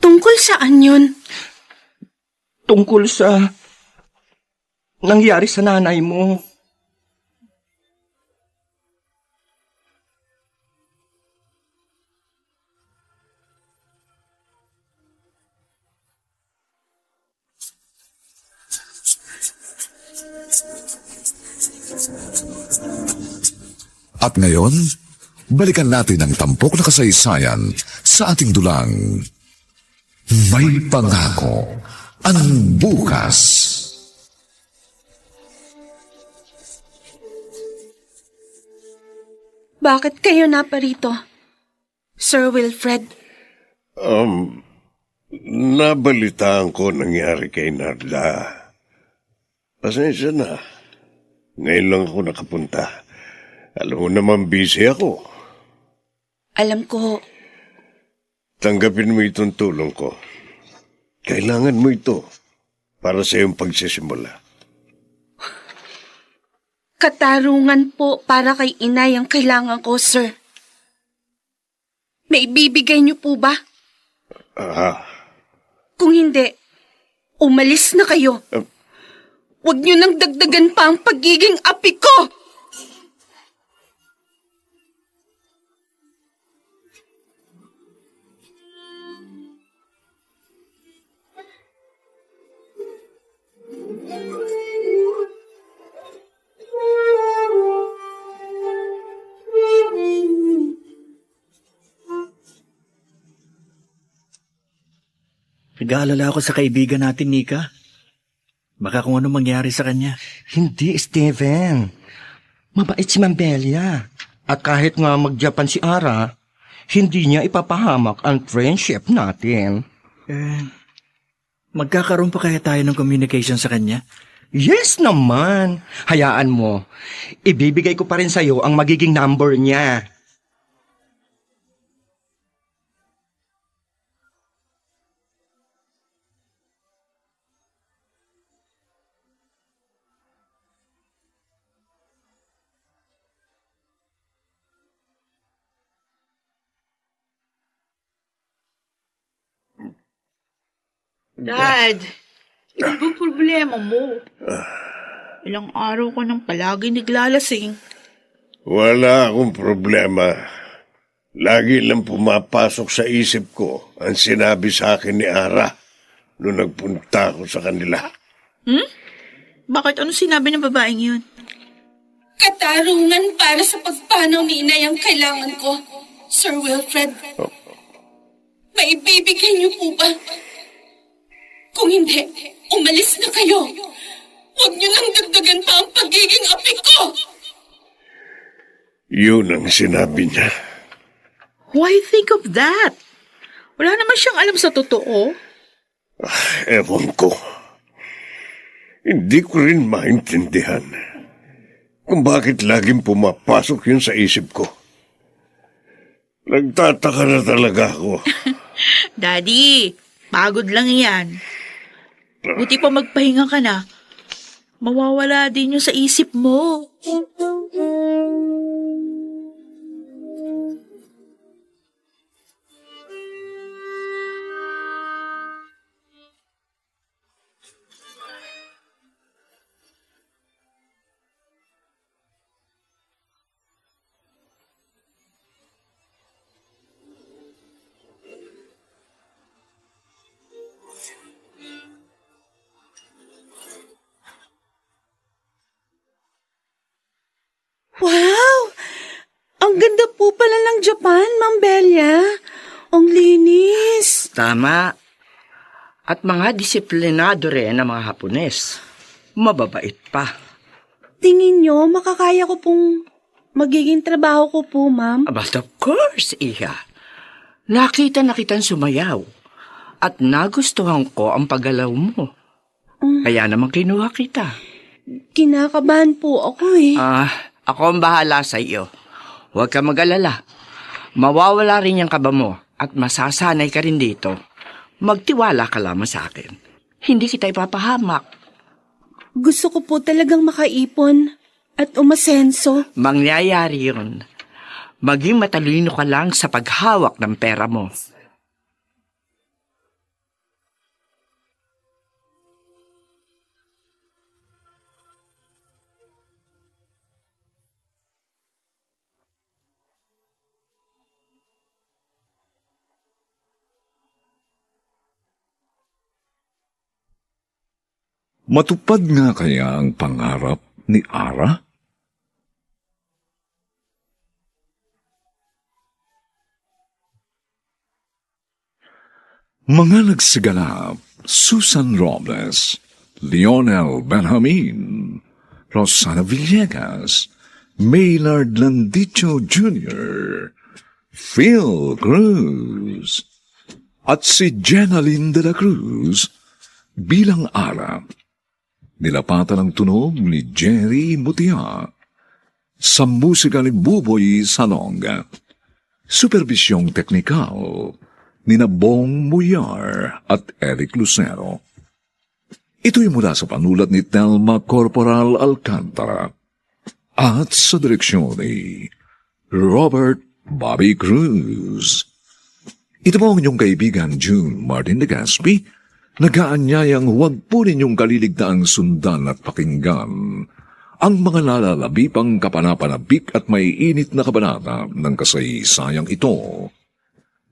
Tungkol saan yun? Tungkol sa nangyari sa nanay mo. At ngayon, balikan natin ang tampok na kasaysayan sa ating dulang May Pangako ang Bukas. Bakit kayo naparito, Sir Wilfred? Nabalitaan ko nangyari kay Narda. Pasensya na. Ngayon lang ako nakapunta. Alam mo naman, busy ako. Alam ko. Tanggapin mo itong tulong ko. Kailangan mo ito para sa iyong pagsisimula. Katarungan po para kay Inay ang kailangan ko, sir. May ibibigay niyo po ba? Kung hindi, umalis na kayo. Huwag niyo nang dagdagan pa ang pagiging api ko! Nag-aalala ako sa kaibigan natin, Nika. Baka kung ano mangyari sa kanya. Hindi, Steven. Mabait si Mambelia. At kahit nga mag-Japan si Ara, hindi niya ipapahamak ang friendship natin. Magkakaroon pa kaya tayo ng communication sa kanya? Yes naman. Hayaan mo. Ibibigay ko pa rin sa'yo ang magiging number niya. Dad, ano bang problema mo? Ilang araw ka nang palagi naglalasing. Wala akong problema. Lagi lang pumapasok sa isip ko ang sinabi sa akin ni Ara nung nagpunta ako sa kanila. Bakit? Ano sinabi ng babaeng yun? Katarungan para sa pagpanaw ni Inay ang kailangan ko, Sir Wilfred. Maibibigay niyo po ba? Kung hindi, umalis na kayo. Huwag niyo nang dagdagan pa ang pagiging api ko! Yun ang sinabi niya. Why think of that? Wala naman siyang alam sa totoo. Ewan ko. Hindi ko rin maintindihan kung bakit laging pumapasok yun sa isip ko. Nagtataka na talaga ako. Daddy, pagod lang yan. Buti pa magpahinga ka na. Mawawala din yun sa isip mo. Wow! Ang ganda po pala ng Japan, Ma'am Belia. Ang linis. Tama. At mga disiplinado rin ang mga Hapones. Mababait pa. Tingin nyo, makakaya ko pong magiging trabaho ko po, Ma'am? But of course, Iha. Nakita na kitang sumayaw. At nagustuhan ko ang paggalaw mo. Kaya naman kinuha kita. Kinakabahan po ako eh. Ako ang bahala sa iyo. Huwag ka mag-alala. Mawawala rin yung kaba mo at masasanay ka rin dito. Magtiwala ka lamang sa akin. Hindi kita ipapahamak. Gusto ko po talagang makaipon at umasenso. Mangyayari yun. Maging matalino ka lang sa paghawak ng pera mo. Matupad nga kaya ang pangarap ni Ara? Mga nagsiganap, Susan Robles, Lionel Benjamin, Rosana Villegas, Maynard Landicho Jr., Phil Cruz, at si Jenaline de la Cruz bilang Ara. Nilapatan ang tunog ni Jerry Mutia. Sa musika ni Buboy Salonga. Supervisyong teknikal ni Bong Muyar at Eric Lucero. Ito'y mula sa panulat ni Telma Corporal Alcantara at sa direksyon ni Robert Bobby Cruz. Ito po ang inyong kaibigan June Martin Legaspi. Nagaanyayang huwag po ninyong kaliligtaang sundan at pakinggan ang mga lalalabipang kapanapanabik at may init na kabanata ng kasaysayang ito.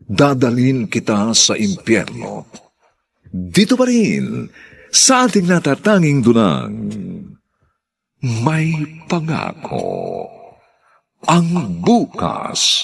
Dadalhin kita sa impyerno. Dito pa rin, sa ating natatanging dunang, may pangako ang bukas.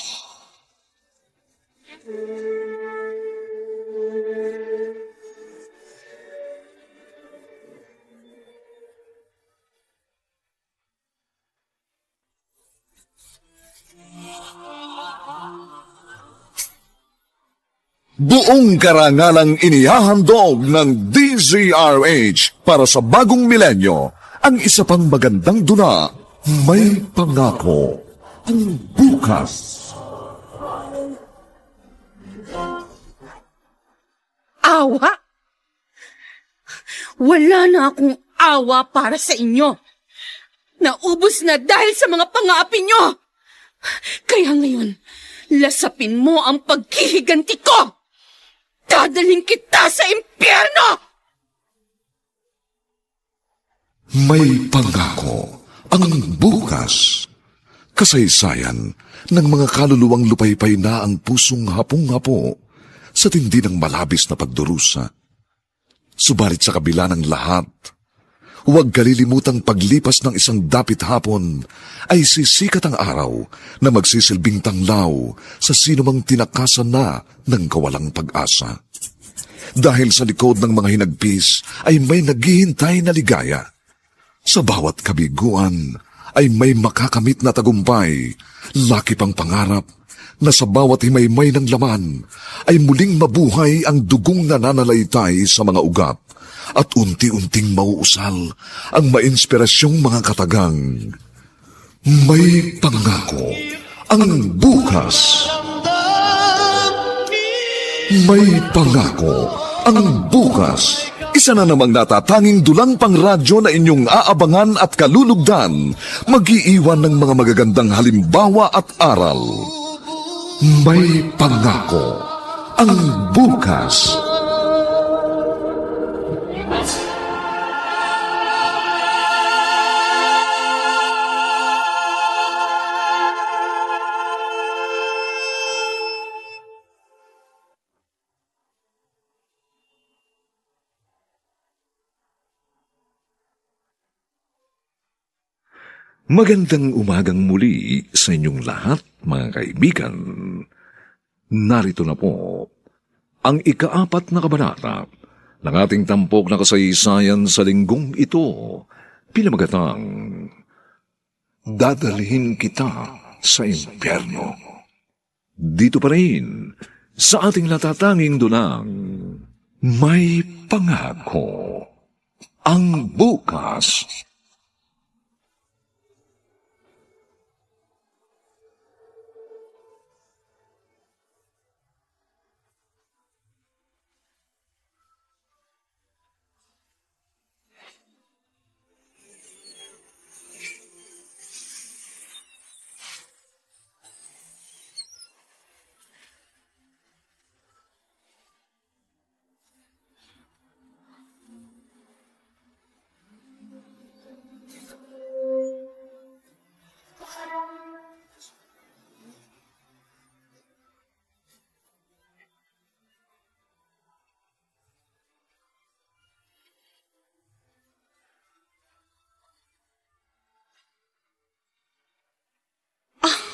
Buong karangalang inihahandog ng DZRH para sa bagong milenyo, ang isa pang magandang duna, may pangako ang bukas. Awa? Wala na akong awa para sa inyo. Naubos na dahil sa mga pang-aapi nyo. Kaya ngayon, lasapin mo ang paghihiganti ko. Dadalhin kita sa impyerno! May pangako ang bukas. Kasaysayan ng mga kaluluwang lupaypay na ang pusong hapong-hapo sa tindi ng malabis na pagdurusa. Subalit sa kabila ng lahat, huwag kalilimutang paglipas ng isang dapit hapon ay sisikat ang araw na magsisilbing tanglaw sa sinumang tinakasan na ng kawalang pag-asa. Dahil sa likod ng mga hinagpis ay may naghihintay na ligaya. Sa bawat kabiguan ay may makakamit na tagumpay, laki pang pangarap na sa bawat himaymay ng laman ay muling mabuhay ang dugong nananalaytay sa mga ugat at unti-unting mauusal ang mainspirasyong mga katagang. May pangako ang bukas. May pangako ang bukas. Isa na namang natatanging dulang pangradyo na inyong aabangan at kalulugdan, mag-iiwan ng mga magagandang halimbawa at aral. May pangako ang bukas. Magandang umagang muli sa inyong lahat, mga kaibigan. Narito na po ang ika-4 na kabanata ng ating tampok na kasaysayan sa linggong ito, pinamagatang Dadalhin Kita sa Impyerno. Dito pa rin sa ating natatanging dunang May Pangako ang Bukas.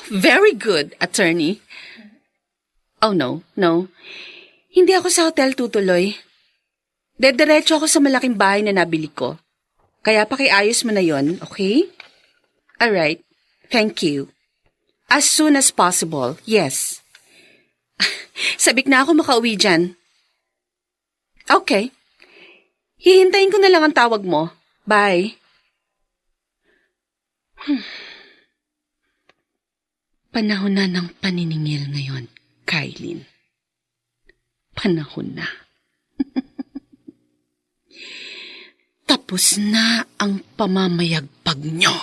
Very good, attorney. Oh, no. Hindi ako sa hotel tutuloy. Dediretso ako sa malaking bahay na nabili ko. Kaya pakiayos mo na yon, okay? Alright, thank you. As soon as possible, yes. Sabik na ako makauwi dyan. Okay. Hihintayin ko na lang ang tawag mo. Bye. Panahon na ng paniningil ngayon, Kylene. Panahon na. Tapos na ang pamamayagpag nyo.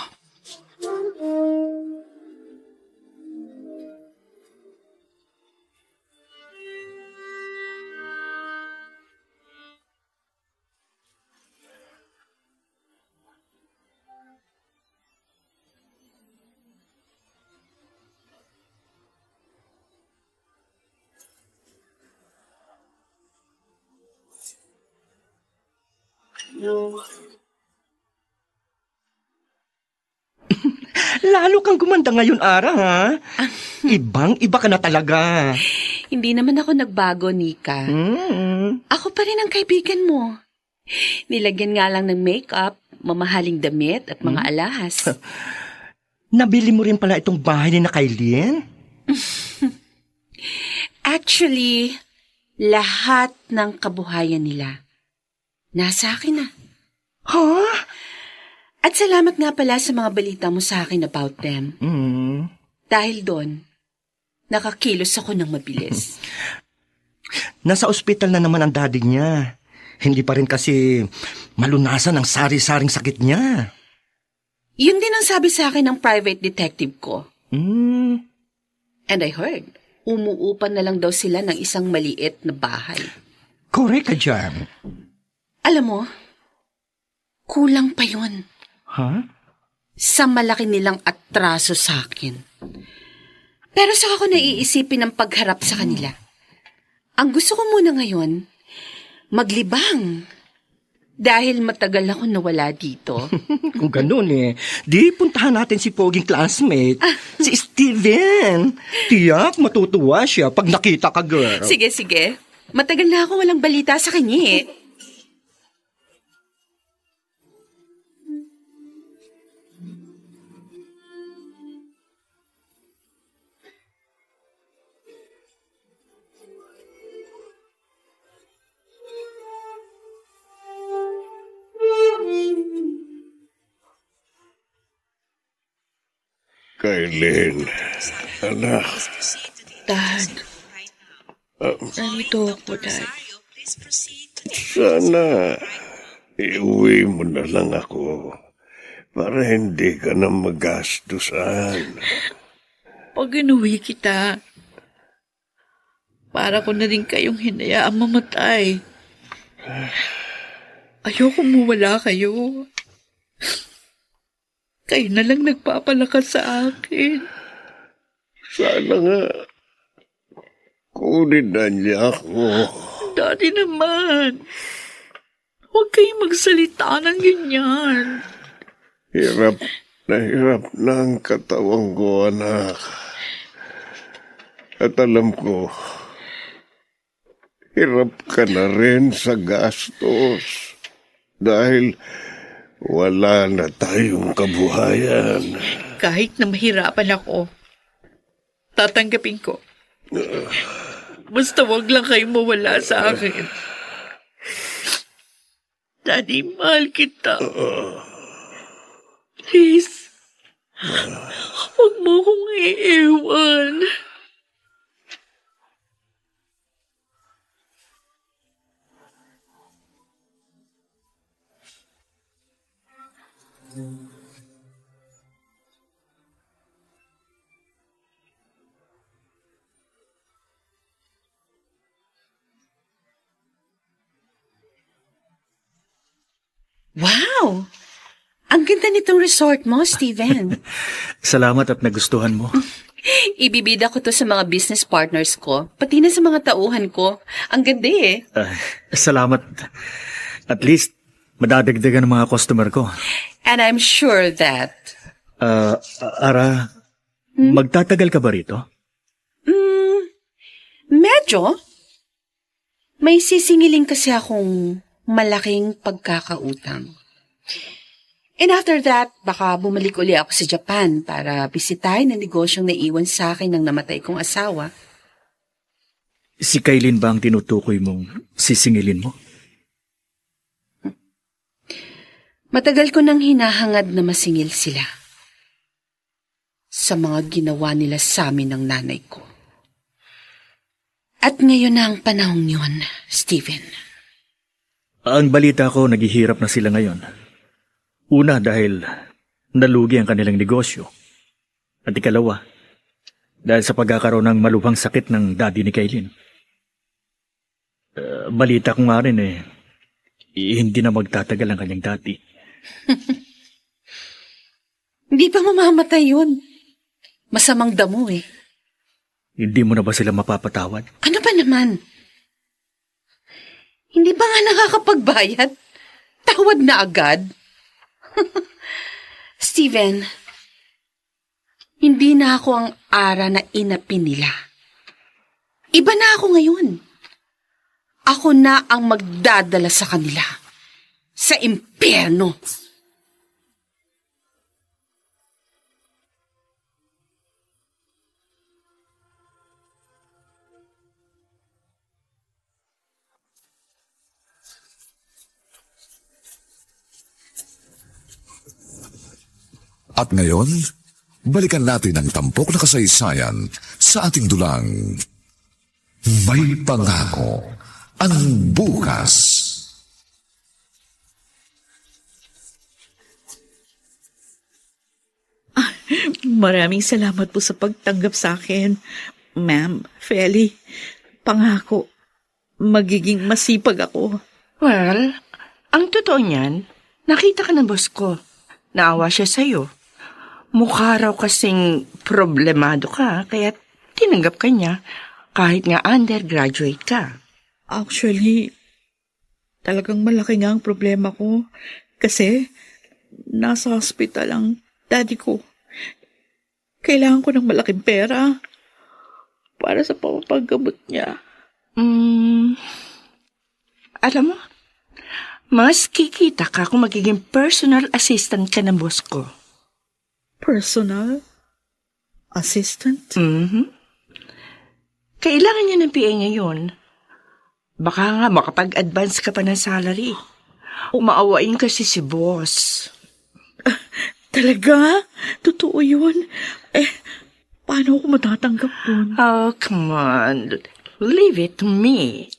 Lalo kang gumanda ngayon, Ara, ha? Ibang-iba ka na talaga. Hindi naman ako nagbago, Nika. Ako pa rin ang kaibigan mo. Nilagyan nga lang ng makeup, mamahaling damit at mga alahas. Nabili mo rin pala itong bahay ni na Kylene? Actually, lahat ng kabuhayan nila nasa akin na. Huh? At salamat nga pala sa mga balita mo sa akin about them. Dahil doon, nakakilos ako ng mabilis. Nasa ospital na naman ang daddy niya. Hindi pa rin kasi malunasan ang sari-saring sakit niya. Yun din ang sabi sa akin ng private detective ko. And I heard, umuupan na lang daw sila ng isang maliit na bahay. Correct ka dyan. Alam mo, kulang pa yun. Huh? Sa malaki nilang atraso sa akin. Pero saka ko naiisipin ang pagharap sa kanila. Ang gusto ko muna ngayon, maglibang. Dahil matagal ako nawala dito. Kung ganun di puntahan natin si poging classmate, si Steven. Tiyak, matutuwa siya pag nakita ka, girl. Sige. Matagal na ako walang balita sa kanya Kailin, anak. Dad. Nandito ako, Dad. Sana iuwi mo na lang ako para hindi ka na magastusan. Pag inuwi kita, para ko na rin kayong hinayaang mamatay. Ayoko mawala kayo. Kayo na lang nagpapalakas sa akin. Sana nga kunin na niya ako. Daddy naman, huwag kayong magsalita ng ganyan. Hirap na ang katawang ko, anak. At alam ko, hirap ka na rin sa gastos dahil wala na tayong kabuhayan. Kahit na mahirapan ako, tatanggapin ko. Basta wag lang kayong mawala sa akin. Daddy, mahal kita. Please, huwag mo kong iiwan. Wow! Ang ganda nitong resort mo, Steven. Salamat at nagustuhan mo. Ibibida ko to sa mga business partners ko, pati na sa mga tauhan ko. Ang ganda eh. Salamat. At least, madadagdagan ng mga customer ko. And I'm sure that... Ara, magtatagal ka ba rito? Medyo. May sisingiling kasi akong malaking pagkakautang. And after that, baka bumalik uli ako sa Japan para bisitahin ang negosyong naiwan sa akin ng namatay kong asawa. Si Kailin ba ang tinutukoy mong sisingilin mo? Matagal ko nang hinahangad na masingil sila sa mga ginawa nila sa amin ng nanay ko. At ngayon na ang panahong yun, Steven. Ang balita ko, naghihirap na sila ngayon. Una, dahil nalugi ang kanilang negosyo. At ikalawa, dahil sa pagkakaroon ng malubhang sakit ng daddy ni Kailin. Balita ko nga rin hindi na magtatagal ang kanyang daddy. Hindi pa mamamatay yun. Masamang damo eh. Hindi mo na ba sila mapapatawad? Ano ba naman? Hindi ba nga nakakapagbayad? Tawad na agad? Steven, hindi na ako ang ara na inapi nila. Iba na ako ngayon. Ako na ang magdadala sa kanila. Sa impyerno. At ngayon, balikan natin ang tampok na kasaysayan sa ating dulang May Pangako ang Bukas. Maraming salamat po sa pagtanggap sa akin, Ma'am Feli. Pangako, magiging masipag ako. Well, ang totoo niyan, nakita ka ng boss ko. Naawa siya sa'yo. Mukha raw kasing problemado ka, kaya tinanggap ka niya kahit nga undergraduate ka. Actually, talagang malaki nga ang problema ko kasi nasa hospital ang daddy ko. Kailangan ko ng malaking pera para sa pamapaggamot niya. Alam mo, mas kikita ka kung magiging personal assistant ka ng boss ko. Personal assistant? Kailangan niya ng PA ngayon. Baka nga makapag-advance ka pa ng salary. Umaawain kasi si boss. Talaga? Totoo yun? Paano ako matatanggap dun? Oh, come on. Leave it to me.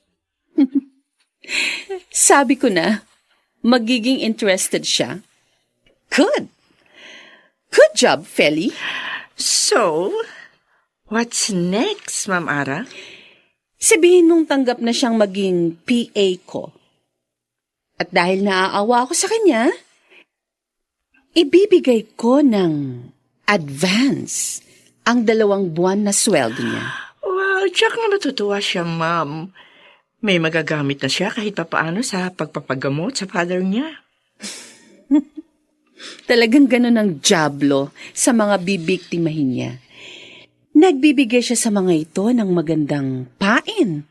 Sabi ko na, magiging interested siya. Good. Good job, Feli. So, what's next, Ma'am Ara? Sabihin mong tanggap na siyang maging PA ko. At dahil naaawa ako sa kanya, ibibigay ko ng advance ang 2 buwan na sweldo niya. Well, tiyak na natutuwa siya, Ma'am. May magagamit na siya kahit papaano sa pagpapagamot sa father niya. Talagang ganun ang diablo sa mga bibiktimahin niya. Nagbibigay siya sa mga ito ng magandang pain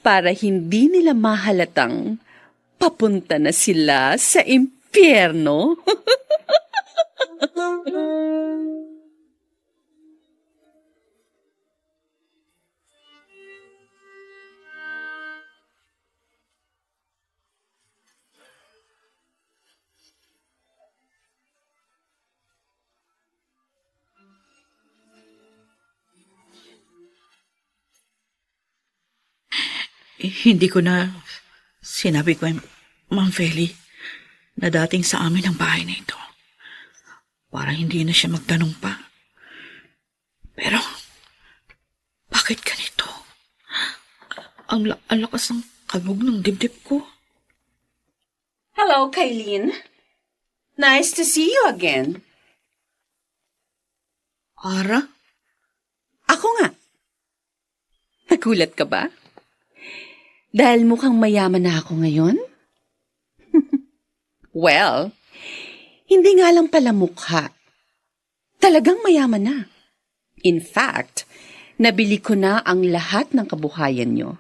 para hindi nila mahalatang papunta na sila sa impyerno. Hindi ko na sinabi ko, Ma'am Feli, na dating sa amin ang bahay na ito. Para hindi na siya magtanong pa. Pero, bakit ganito? Ang lakas ng kalmog ng dibdib ko. Hello, Kailin. Nice to see you again. Ara? Ako nga. Nagulat ka ba? Dahil mukhang mayaman na ako ngayon? Well, hindi nga lang pala mukha. Talagang mayaman na. In fact, nabili ko na ang lahat ng kabuhayan nyo,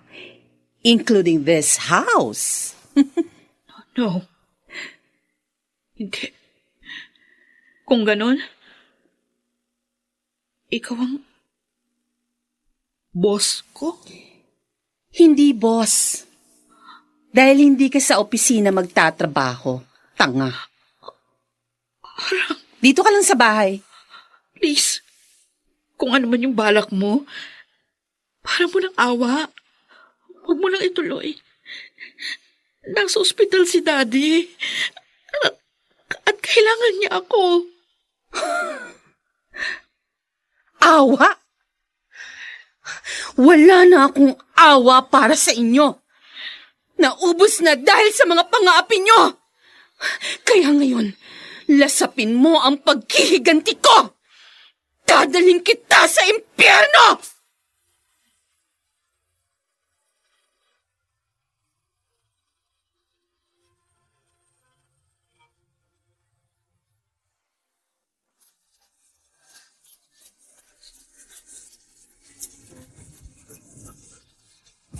including this house. No. Hindi. Kung ganun, ikaw ang boss ko? Hindi, boss. Dahil hindi ka sa opisina magtatrabaho. Tanga. Dito ka lang sa bahay. Please, kung ano man yung balak mo, para mo ng awa. Huwag mo lang ituloy. Nasa ospital si Daddy. At kailangan niya ako. Awa? Wala na akong awa para sa inyo. Naubos na dahil sa mga pang-aapi nyo. Kaya ngayon, lasapin mo ang paghihiganti ko. Dadaling kita sa impyerno!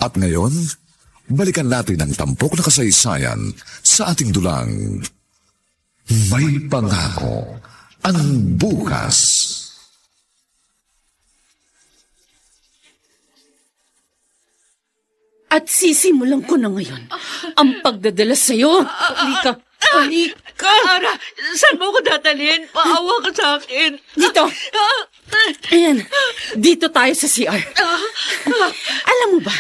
At ngayon, balikan natin ang tampok na kasaysayan sa ating dulang May Pangako ang Bukas. At sisimulan ko na ngayon ang pagdadala sa'yo. Halika. Halika. Ara, saan mo ko dadalhin? Paawa ka sa akin. Dito. Ayan, dito tayo sa CR. Alam mo ba,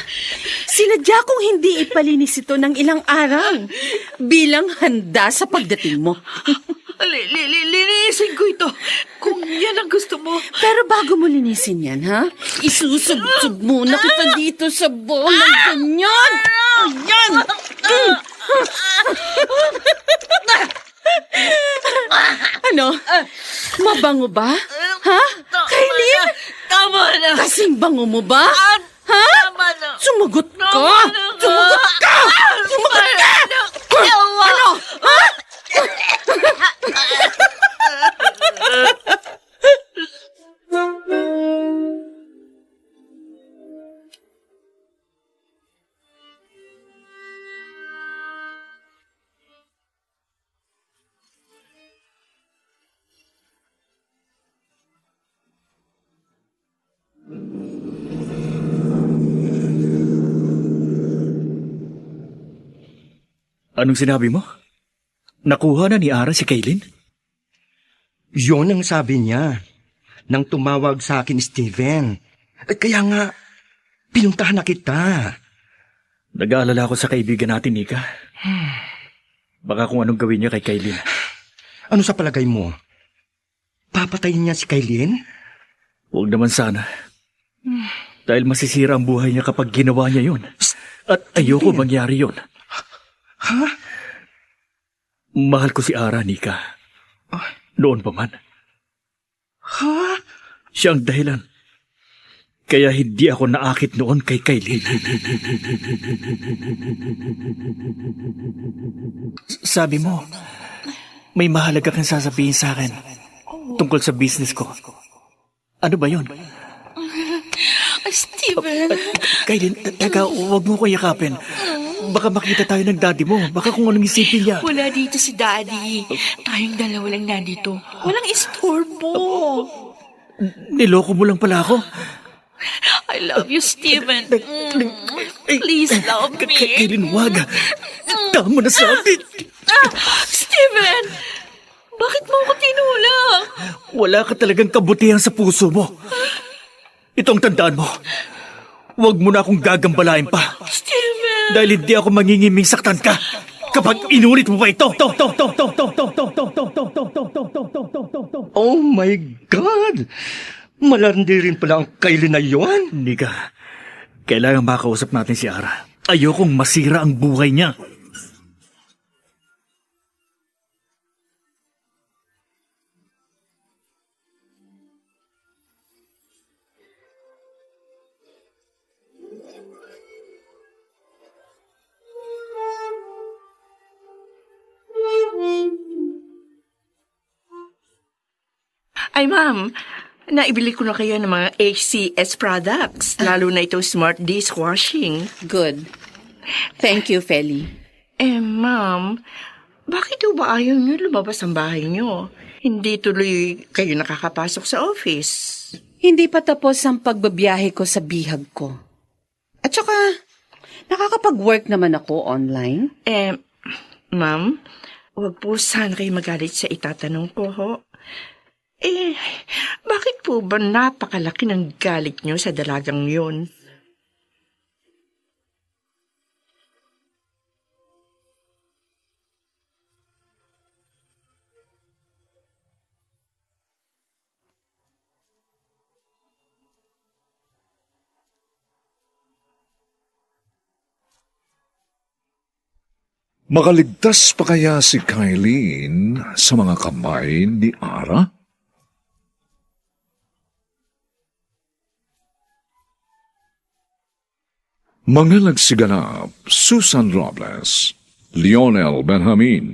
sinadya kong hindi ipalinis ito ng ilang araw bilang handa sa pagdating mo. Linisin ko ito kung yan ang gusto mo. Pero bago mo linisin yan, ha? Isusubsub muna kita dito sa bowl ng ganyan. Ayan. Ano? Mabango ba? Ha? Kailin? Tama na. Kasing bango mo ba? Ha? Tama na. Sumagot ka! Sumagot ka! Sumagot ka! Ano? Ha? Anong sinabi mo? Nakuha na ni Ara si Kailin? Yon ang sabi niya nang tumawag sa akin, Steven. Kaya nga, pinuntahan na kita. Nag-aalala ako sa kaibigan natin, Nika. Baka kung anong gawin niya kay Kailin. Ano sa palagay mo? Papatayin niya si Kailin? Huwag naman sana. Dahil masisira ang buhay niya kapag ginawa niya yun. At ayoko mangyari yun. Ha? Mahal ko si Ara, Nika. Noon pa man. Ha? Siya ang dahilan. Kaya hindi ako naakit noon kay Kailin. Sabi mo, may mahalaga kang sasabihin sa akin tungkol sa business ko. Ano ba yun? Steven. Kailin, teka, huwag mo ko yakapin. Baka makita tayo ng daddy mo. Baka kung anong isipin niya. Wala dito si daddy. Tayong dalawa lang nandito. Walang istorbo. Niloko mo lang pala ako. I love you, Steven. Please love me. Kailin, wag. Tama na sa akin. Steven! Bakit mo ako tinulak? Wala ka talagang kabutihan sa puso mo. Itong tandaan mo. Huwag mo na akong gagambalain pa. Steven! Dahil hindi ako mangingiming saktan ka. Kapag inulit mo pa ito. Oh my God! Malandi rin pala ang Kailin na yun. Nika, kailangan makausap natin si Ara. Ayokong masira ang buhay niya. Ay, ma'am, naibili ko na kayo ng mga HCS products, lalo na ito smart dishwashing. Good. Thank you, Feli. Ma'am, bakit ba ayaw niyo lumabas ang bahay niyo? Hindi tuloy kayo nakakapasok sa office. Hindi pa tapos ang pagbabiyahe ko sa bihag ko. At saka, nakakapag-work naman ako online. Ma'am, huwag po sana kayo magalit sa itatanong ko, ho. Bakit po ba napakalaki ng galit niyo sa dalagang yun? Makaligtas pa kaya si Kailin sa mga kamay ni Ara? Mga nagsiganap, Susan Robles, Lionel Benjamin,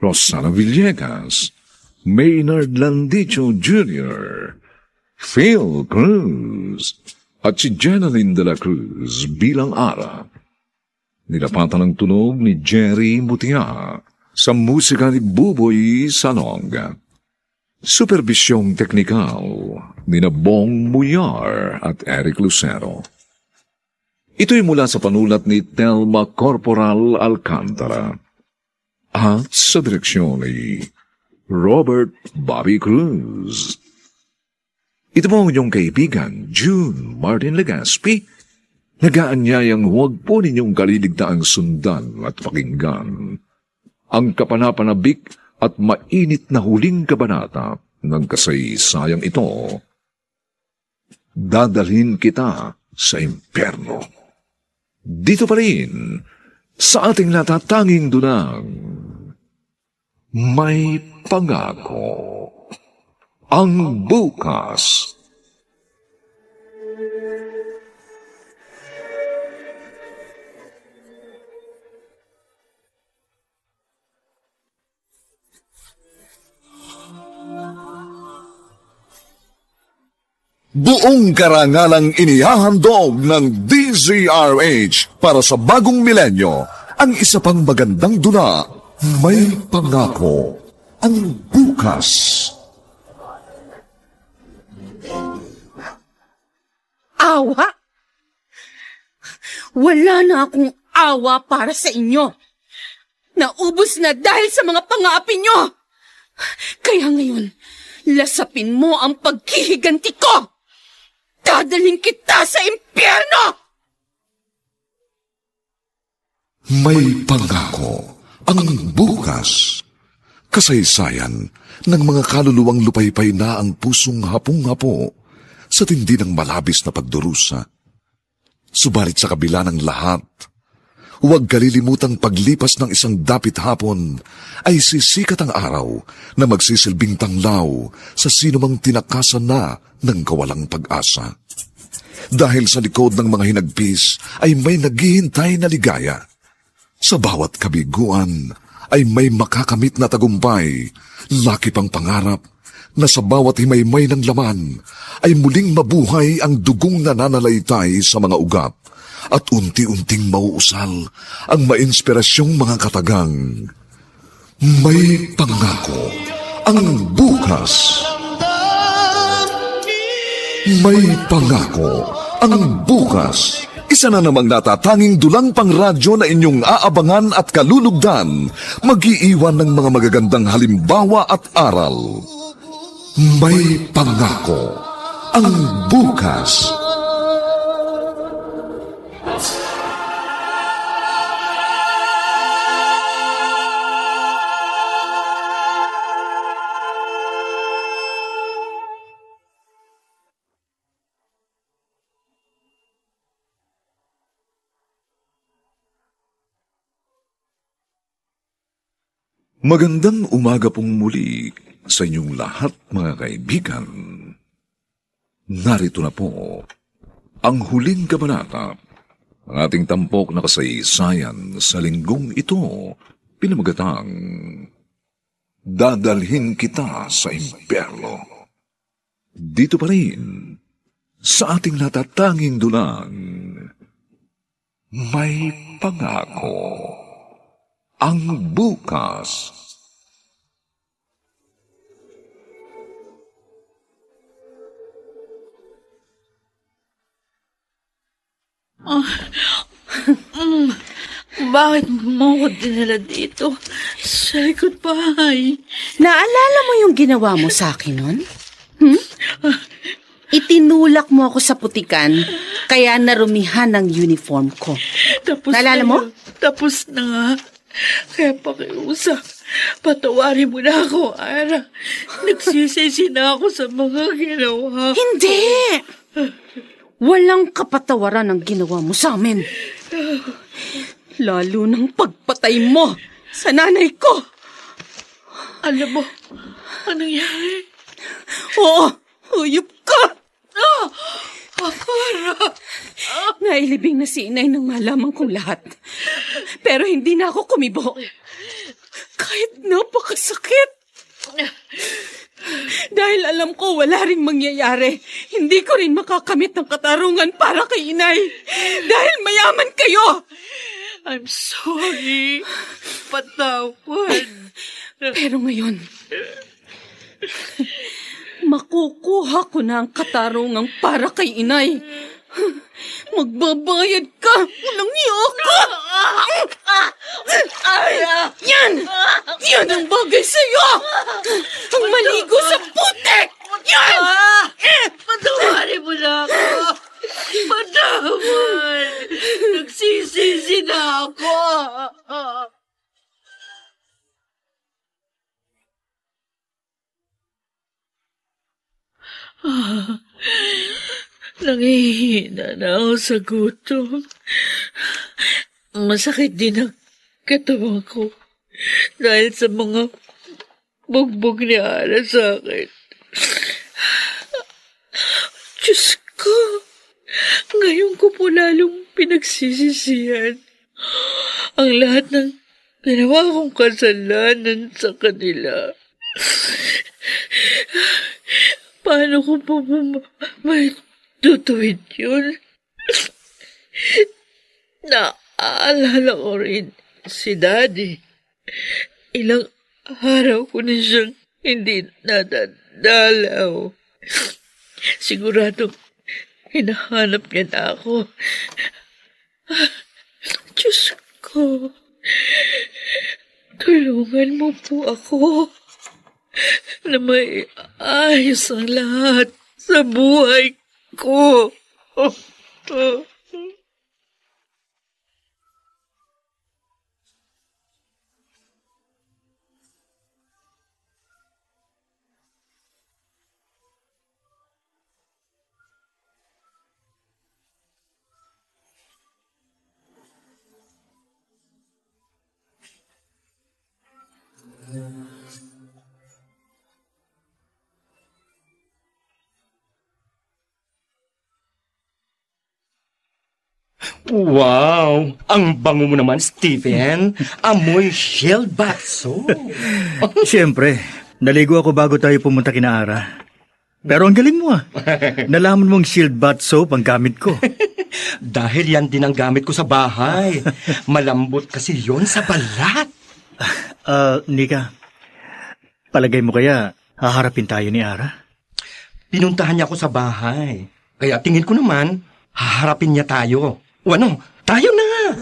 Rosana Villegas, Maynard Landicho Jr., Phil Cruz, at si Jenaline de la Cruz bilang Ara. Nilapatan ng tunog ni Jerry Mutia sa musika ni Buboy Salong. Supervisyong teknikal ni Bong Muyar at Eric Lucero. Ito'y mula sa panulat ni Telma Corporal Alcantara at sa direksyon ni Robert Bobby Cruz. Ito po ang inyong kaibigan, June Martin Legaspi, nagaanyayang huwag po ninyong kaliligtaang sundan at pakinggan ang kapanapanabik at mainit na huling kabanata ng kasaysayang ito. Dadalhin kita sa impyerno. Dito pa rin, sa ating natatanging dunang, may pangako ang bukas. Buong karangalang inihahandog ng DZRH para sa bagong milenyo, ang isa pang magandang dula, may pangako ang bukas. Awa? Wala na akong awa para sa inyo. Naubos na dahil sa mga pang-aapi nyo. Kaya ngayon, lasapin mo ang paghihiganti ko! Dadalhin kita sa impyerno! May pangako ang bukas. Kasaysayan ng mga kaluluwang lupaypay na ang pusong hapong-hapo sa tindi ng malabis na pagdurusa. Subalit sa kabila ng lahat, huwag kalilimutang paglipas ng isang dapit hapon ay sisikat ang araw na magsisilbing tanglaw sa sinumang tinakasan na ng kawalang pag-asa. Dahil sa likod ng mga hinagpis ay may naghihintay na ligaya. Sa bawat kabiguan ay may makakamit na tagumpay, laki pang pangarap na sa bawat himaymay ng laman ay muling mabuhay ang dugong nananalaytay sa mga ugat at unti-unting mauusal ang mainspirasyong mga katagang. May pangako ang bukas. May pangako ang bukas. Isa na namang natatanging dulang pang radyo na inyong aabangan at kalulugdan, mag-iiwan ng mga magagandang halimbawa at aral. May pangako ang bukas. Magandang umaga pong muli sa inyong lahat, mga kaibigan. Narito na po ang huling kabanata ng ating tampok na kasaysayan sa linggong ito, pinamagatang Dadalhin Kita sa Impyerno. Dito pa rin sa ating natatanging dulang, May Pangako ang bukas. Bakit mo ko dinala dito? Sa likod bahay. Naalala mo yung ginawa mo sa akin nun? Itinulak mo ako sa putikan, kaya narumihan ang uniform ko. Tapos naalala mo? Tapos na nga. Kaya pakiusap, patawarin mo na ako, Ara. Nagsisisi na ako sa mga ginawa. Hindi! Walang kapatawaran ang ginawa mo sa amin. Lalo ng pagpatay mo sa nanay ko. Alam mo, anong nangyari? Oo, huyop ka! Ara! Nailibing na si inay nang malaman kong lahat. Pero hindi na ako kumibo. Kahit napakasakit. Dahil alam ko wala ring mangyayari. Hindi ko rin makakamit ng katarungan para kay inay. Dahil mayaman kayo. I'm sorry. Patawad. Pero ngayon, makukuha ko na ang katarungan para kay inay. Magbabayad ka. Walang iyo ka. Yan! Yan ang bagay sa'yo! Ang maligo sa putek! Yan! Patawarin mo na ako. Patawad. Nagsisisi na ako. Nangihina na ako sa gutom. Masakit din ang katawan ko dahil sa mga bugbog ni Ara sa akin. Diyos ko, ngayon ko po lalong pinagsisisihan ang lahat ng ginawa kong kasalanan sa kanila. Paano ko po may tutuwid yun? Naaalala ko rin si Daddy. Ilang araw ko na siyang hindi nadadalaw. Siguradong hinahanap niya na ako. Diyos ko, tulungan mo po ako. na may ayos ang lahat sa buhay ko. Wow! Ang bango mo naman, Steven. Amoy Shield bath soap. Siyempre, naligo ako bago tayo pumunta kina Ara. Pero ang galing mo Nalaman mong Shield bath soap ang gamit ko. Dahil yan din ang gamit ko sa bahay. Malambot kasi yon sa balat. Nika, palagay mo kaya haharapin tayo ni Ara? Pinuntahan niya ako sa bahay. Kaya tingin ko naman, haharapin niya tayo. O ano, tayo na!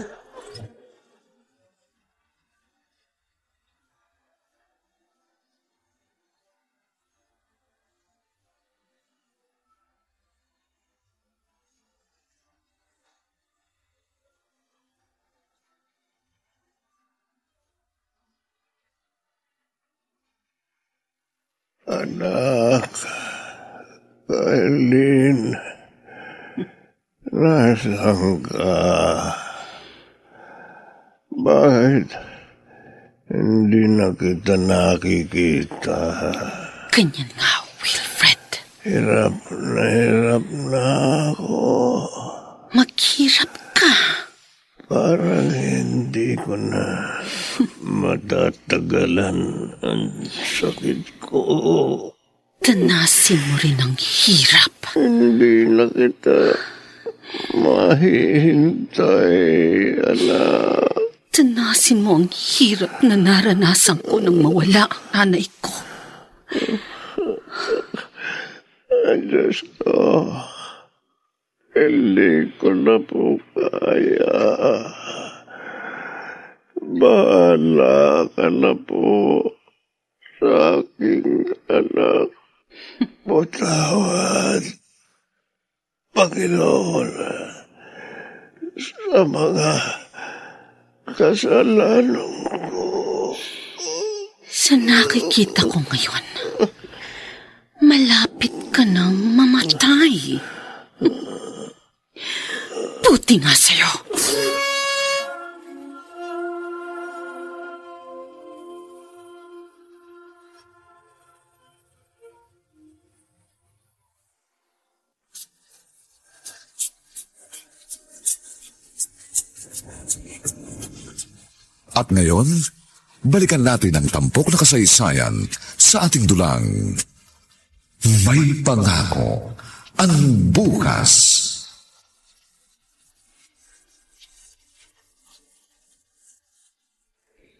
Anak, Kailin, nasaan ka? Bakit hindi na kita nakikita? Ganyan nga, Wilfred. Hirap na ako. Maghirap ka. Parang hindi ko na matatagalan ang sakit ko. Tanasin mo rin ang hirap. Hindi na kita mahihintay, anak. Tanasin mo ang hirap na naranasan ko nang mawala ang nanay ko. Diyos ko, hindi ko na po kaya. Bahala ka na po sa aking anak. Patawad, Panginoon, sa mga kasalanan ko. Sa nakikita ko ngayon, malapit ka nang mamatay. Buti nga sa'yo. At ngayon, balikan natin ang tampok na kasaysayan sa ating dulang. May pangako ang bukas.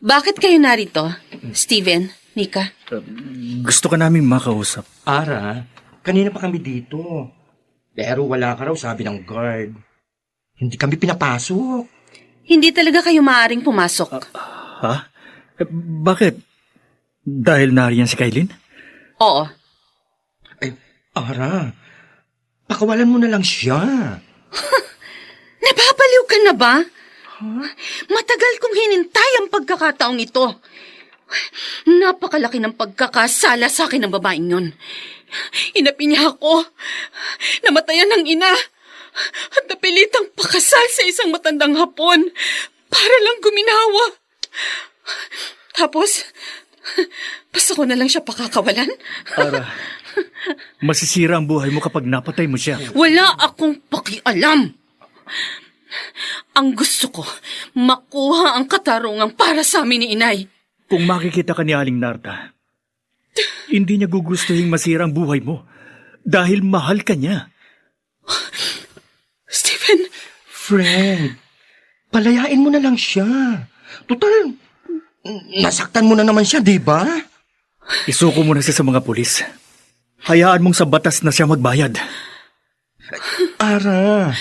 Bakit kayo narito, Steven, Nika? Gusto ka naming makausap. Ara, kanina pa kami dito. Pero wala ka raw, sabi ng guard. Hindi kami pinapasok. Hindi talaga kayo maaaring pumasok. Ha? Bakit? Dahil nariyan si Kailin? Oo. Ara, pakawalan mo na lang siya. Napapaliw ka na ba? Matagal kong hinintay ang pagkakataong ito. Napakalaki ng pagkakasala sa akin ng babaeng yun. Inapi niya ako. Namatayan ng ina. At napilitang pakasal sa isang matandang Hapon para lang guminawa. Tapos, basta ko na lang siya pakakawalan. Ara, masisira ang buhay mo kapag napatay mo siya. Wala akong pakialam. Ang gusto ko, makuha ang katarungan para sa amin ni Inay. Kung makikita ka ni Aling Narda, hindi niya gugustuhin masira ang buhay mo dahil mahal ka niya. Stephen! Friend, palayain mo na lang siya. Total, nasaktan mo na naman siya, di ba? Isuko mo na siya sa mga pulis. Hayaan mong sa batas na siya magbayad. Ara,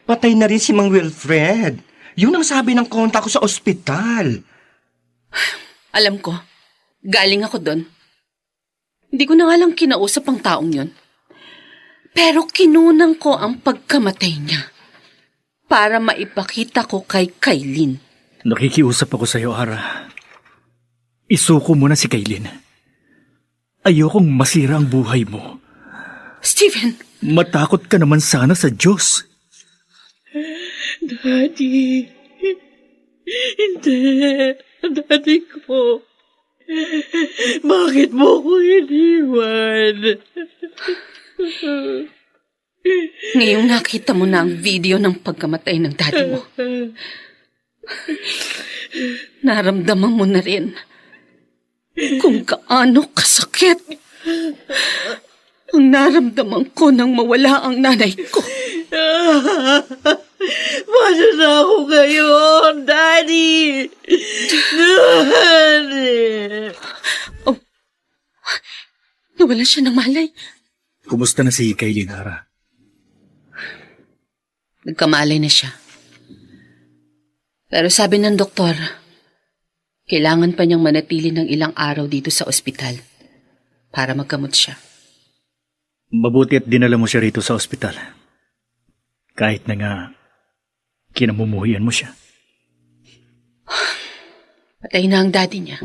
patay na rin si Mang Wilfred. Yun ang sabi ng konta ko sa ospital. Alam ko, galing ako doon. Hindi ko na nga lang kinausap ang taong yon. Pero kinunang ko ang pagkamatay niya para maipakita ko kay Kailin. Nakikiusap ako sa iyo, Ara. Isuko mo na si Kailin. Ayokong masira ang buhay mo. Steven! Matakot ka naman sana sa Diyos. Daddy. Hindi. Daddy ko. Bakit mo ko iniwan? Ngayong nakita mo na ang video ng pagkamatay ng daddy mo, naramdaman mo na rin kung gaano kasakit ang naramdaman ko nang mawala ang nanay ko. Paano na ako ngayon, Daddy? Daddy! Oh, nawala siya ng malay. Kumusta na si Kailin, Ara? Nagkamalay na siya. Pero sabi ng doktor, kailangan pa niyang manatili ng ilang araw dito sa ospital para magkamot siya. Mabuti at dinala mo siya rito sa ospital. Kahit na nga kinamumuhian mo siya. Patay na ang daddy niya.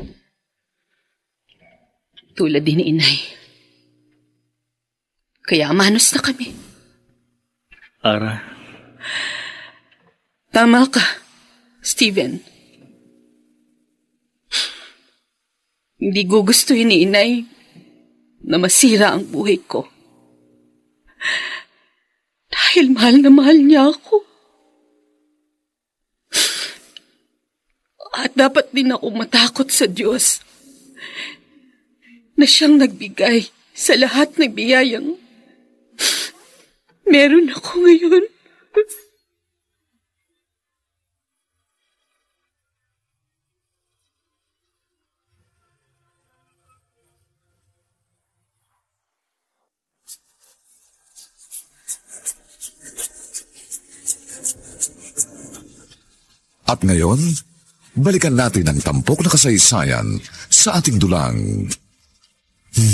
Tulad din ni inay. Kaya manos na kami. Ara. Tama ka, Steven. Hindi gugustuhin ni inay na masira ang buhay ko. Dahil mahal na mahal niya ako. At dapat din ako matakot sa Diyos na siyang nagbigay sa lahat ng biyayang meron ako ngayon. At ngayon, balikan natin ang tampok na kasaysayan sa ating dulang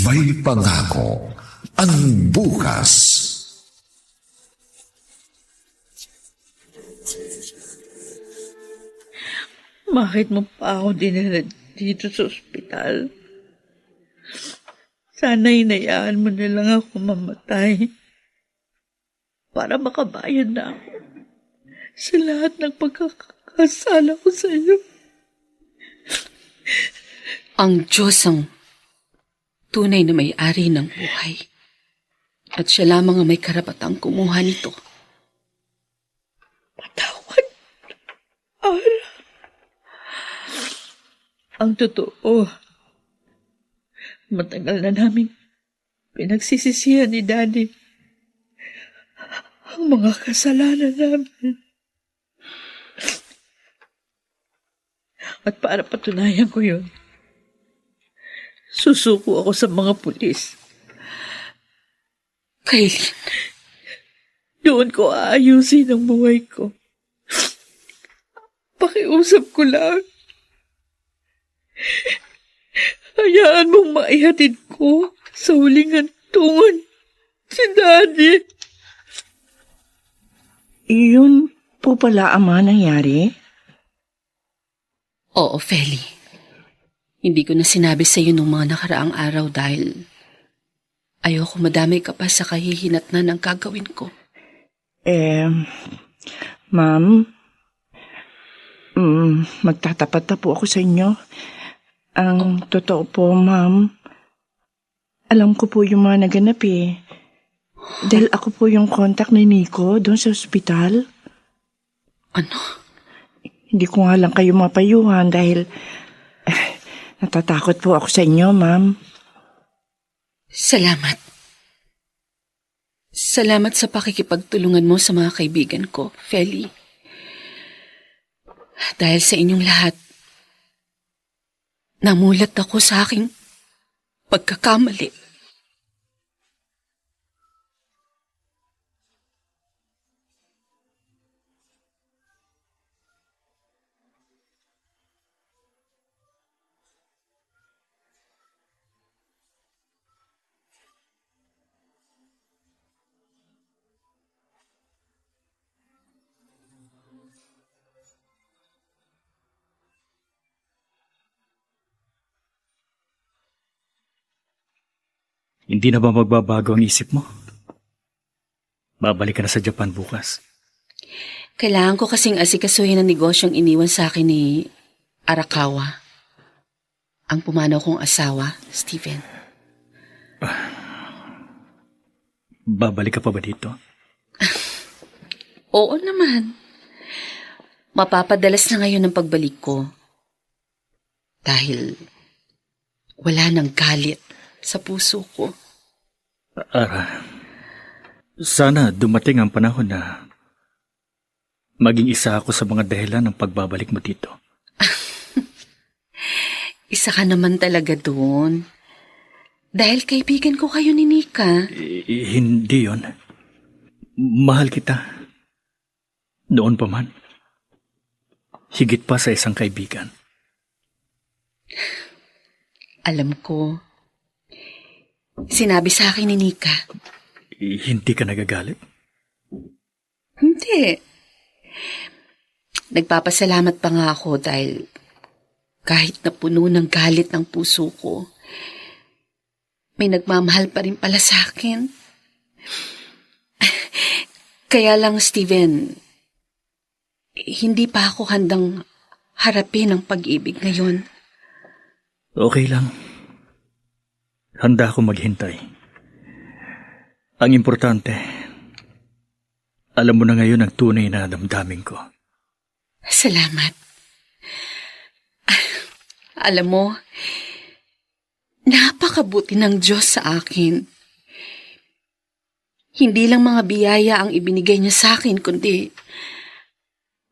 May Pangako ang Bukas. Bakit mo pa ako dinala dito sa ospital? Sana hinayaan mo na lang ako mamatay para makabayad na ako sa lahat ng pagkakasala ko sa iyo. Ang Diyos ang tunay na may-ari ng buhay. At siya lamang ang may karapatang kumuha nito. Patawad, Ara. Ang totoo, matagal na namin pinagsisisihan ni Daddy ang mga kasalanan namin. At para patunayan ko yun, susuko ako sa mga pulis. Kailin, doon ko aayusin ang buhay ko. Pakiusap ko lang. Hayaan mong maihatid ko sa huling hantungan si Daddy. Iyon po pala ang mga nangyari? Oo, Feli. Hindi ko na sinabi sa iyo nung mga nakaraang araw dahil ayoko madamay ka pa sa kahihinatnan ng gagawin ko. Ma'am, magtatapat na po ako sa inyo. Ang totoo po, ma'am, alam ko po yung mga naganap eh. Dahil ako po yung contact ni Nico doon sa ospital. Ano? Hindi ko nga lang kayo mapayuhan dahil natatakot po ako sa inyo, ma'am. Salamat. Salamat sa pakikipagtulungan mo sa mga kaibigan ko, Feli. Dahil sa inyong lahat, namulat ako sa aking pagkakamali. Hindi na ba magbabago ang isip mo? Babalik ka na sa Japan bukas. Kailangan ko kasing asikasuhin ang negosyong iniwan sa akin ni Arakawa. Ang pumanaw kong asawa, Steven. Babalik ka pa ba dito? Oo naman. Mapapadalas na ngayon ang pagbalik ko. Dahil wala nang galit sa puso ko. Ara, sana dumating ang panahon na maging isa ako sa mga dahilan ng pagbabalik mo dito. Isa ka naman talaga doon. Dahil kaibigan ko kayo ni Nika. Hindi yon. Mahal kita. Noon pa man. Higit pa sa isang kaibigan. Alam ko. Sinabi sa akin ni Nika. Hindi ka nagagalit? Hindi. Nagpapasalamat pa nga ako dahil kahit na puno ng galit ng puso ko, may nagmamahal pa rin pala sa akin. Kaya lang, Steven, hindi pa ako handang harapin ang pag-ibig ngayon. Okay lang. Handa ako maghintay. Ang importante, alam mo na ngayon ang tunay na damdamin ko. Salamat. Alam mo, napakabuti ng Diyos sa akin. Hindi lang mga biyaya ang ibinigay niya sa akin, kundi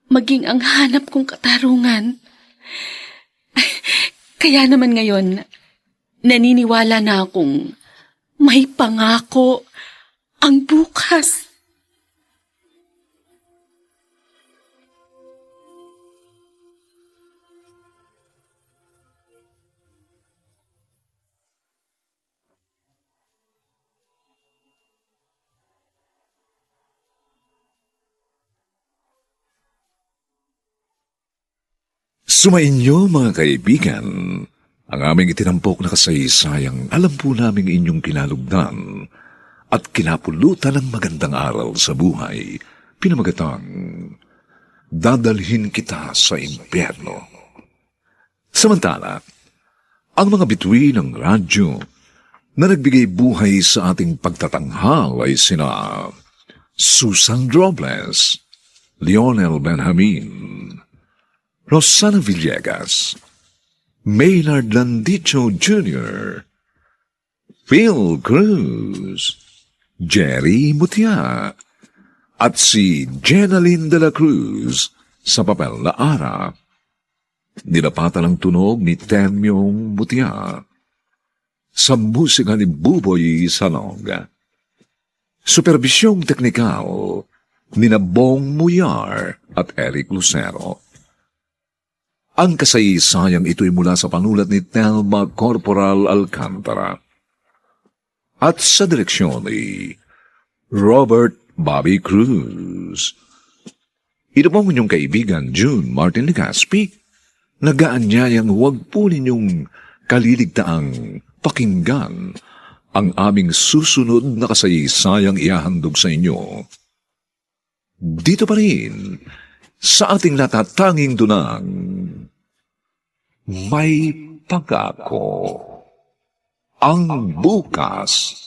maging ang hanap kong katarungan. Kaya naman ngayon, naniniwala na akong may pangako ang bukas. Sumainyo mga kaibigan, ang aming itinampok na kasaysayang alam po naming inyong kinalugdan at kinapulutan ng magandang aral sa buhay, pinamagatang Dadalhin Kita sa Impyerno. Samantala, ang mga bituin ng radyo na nagbigay buhay sa ating pagtatanghal ay sina Susan Robles, Lionel Benjamin, Rosana Villegas, Maynard Landicho Jr., Phil Cruz, Jerry Mutia, at si Jenaline de la Cruz sa papel na Ara. Nilapatan ang tunog ni Temyong Mutia sa musika ni Buboy Salong. Superbisyong teknikal ni Bong Muyar at Eric Lucero. Ang kasaysayang ito'y mula sa panulat ni Telma Corporal Alcantara at sa direksyon ni Robert Bobby Cruz. Ito po inyong kaibigan June Martin Legaspi, nagaanyayang huwag po ninyong kaliligtaang pakinggan ang aming susunod na kasaysayang ihahandog sa inyo. Dito pa rin sa ating natatanging dunang May Pangako ang Bukas.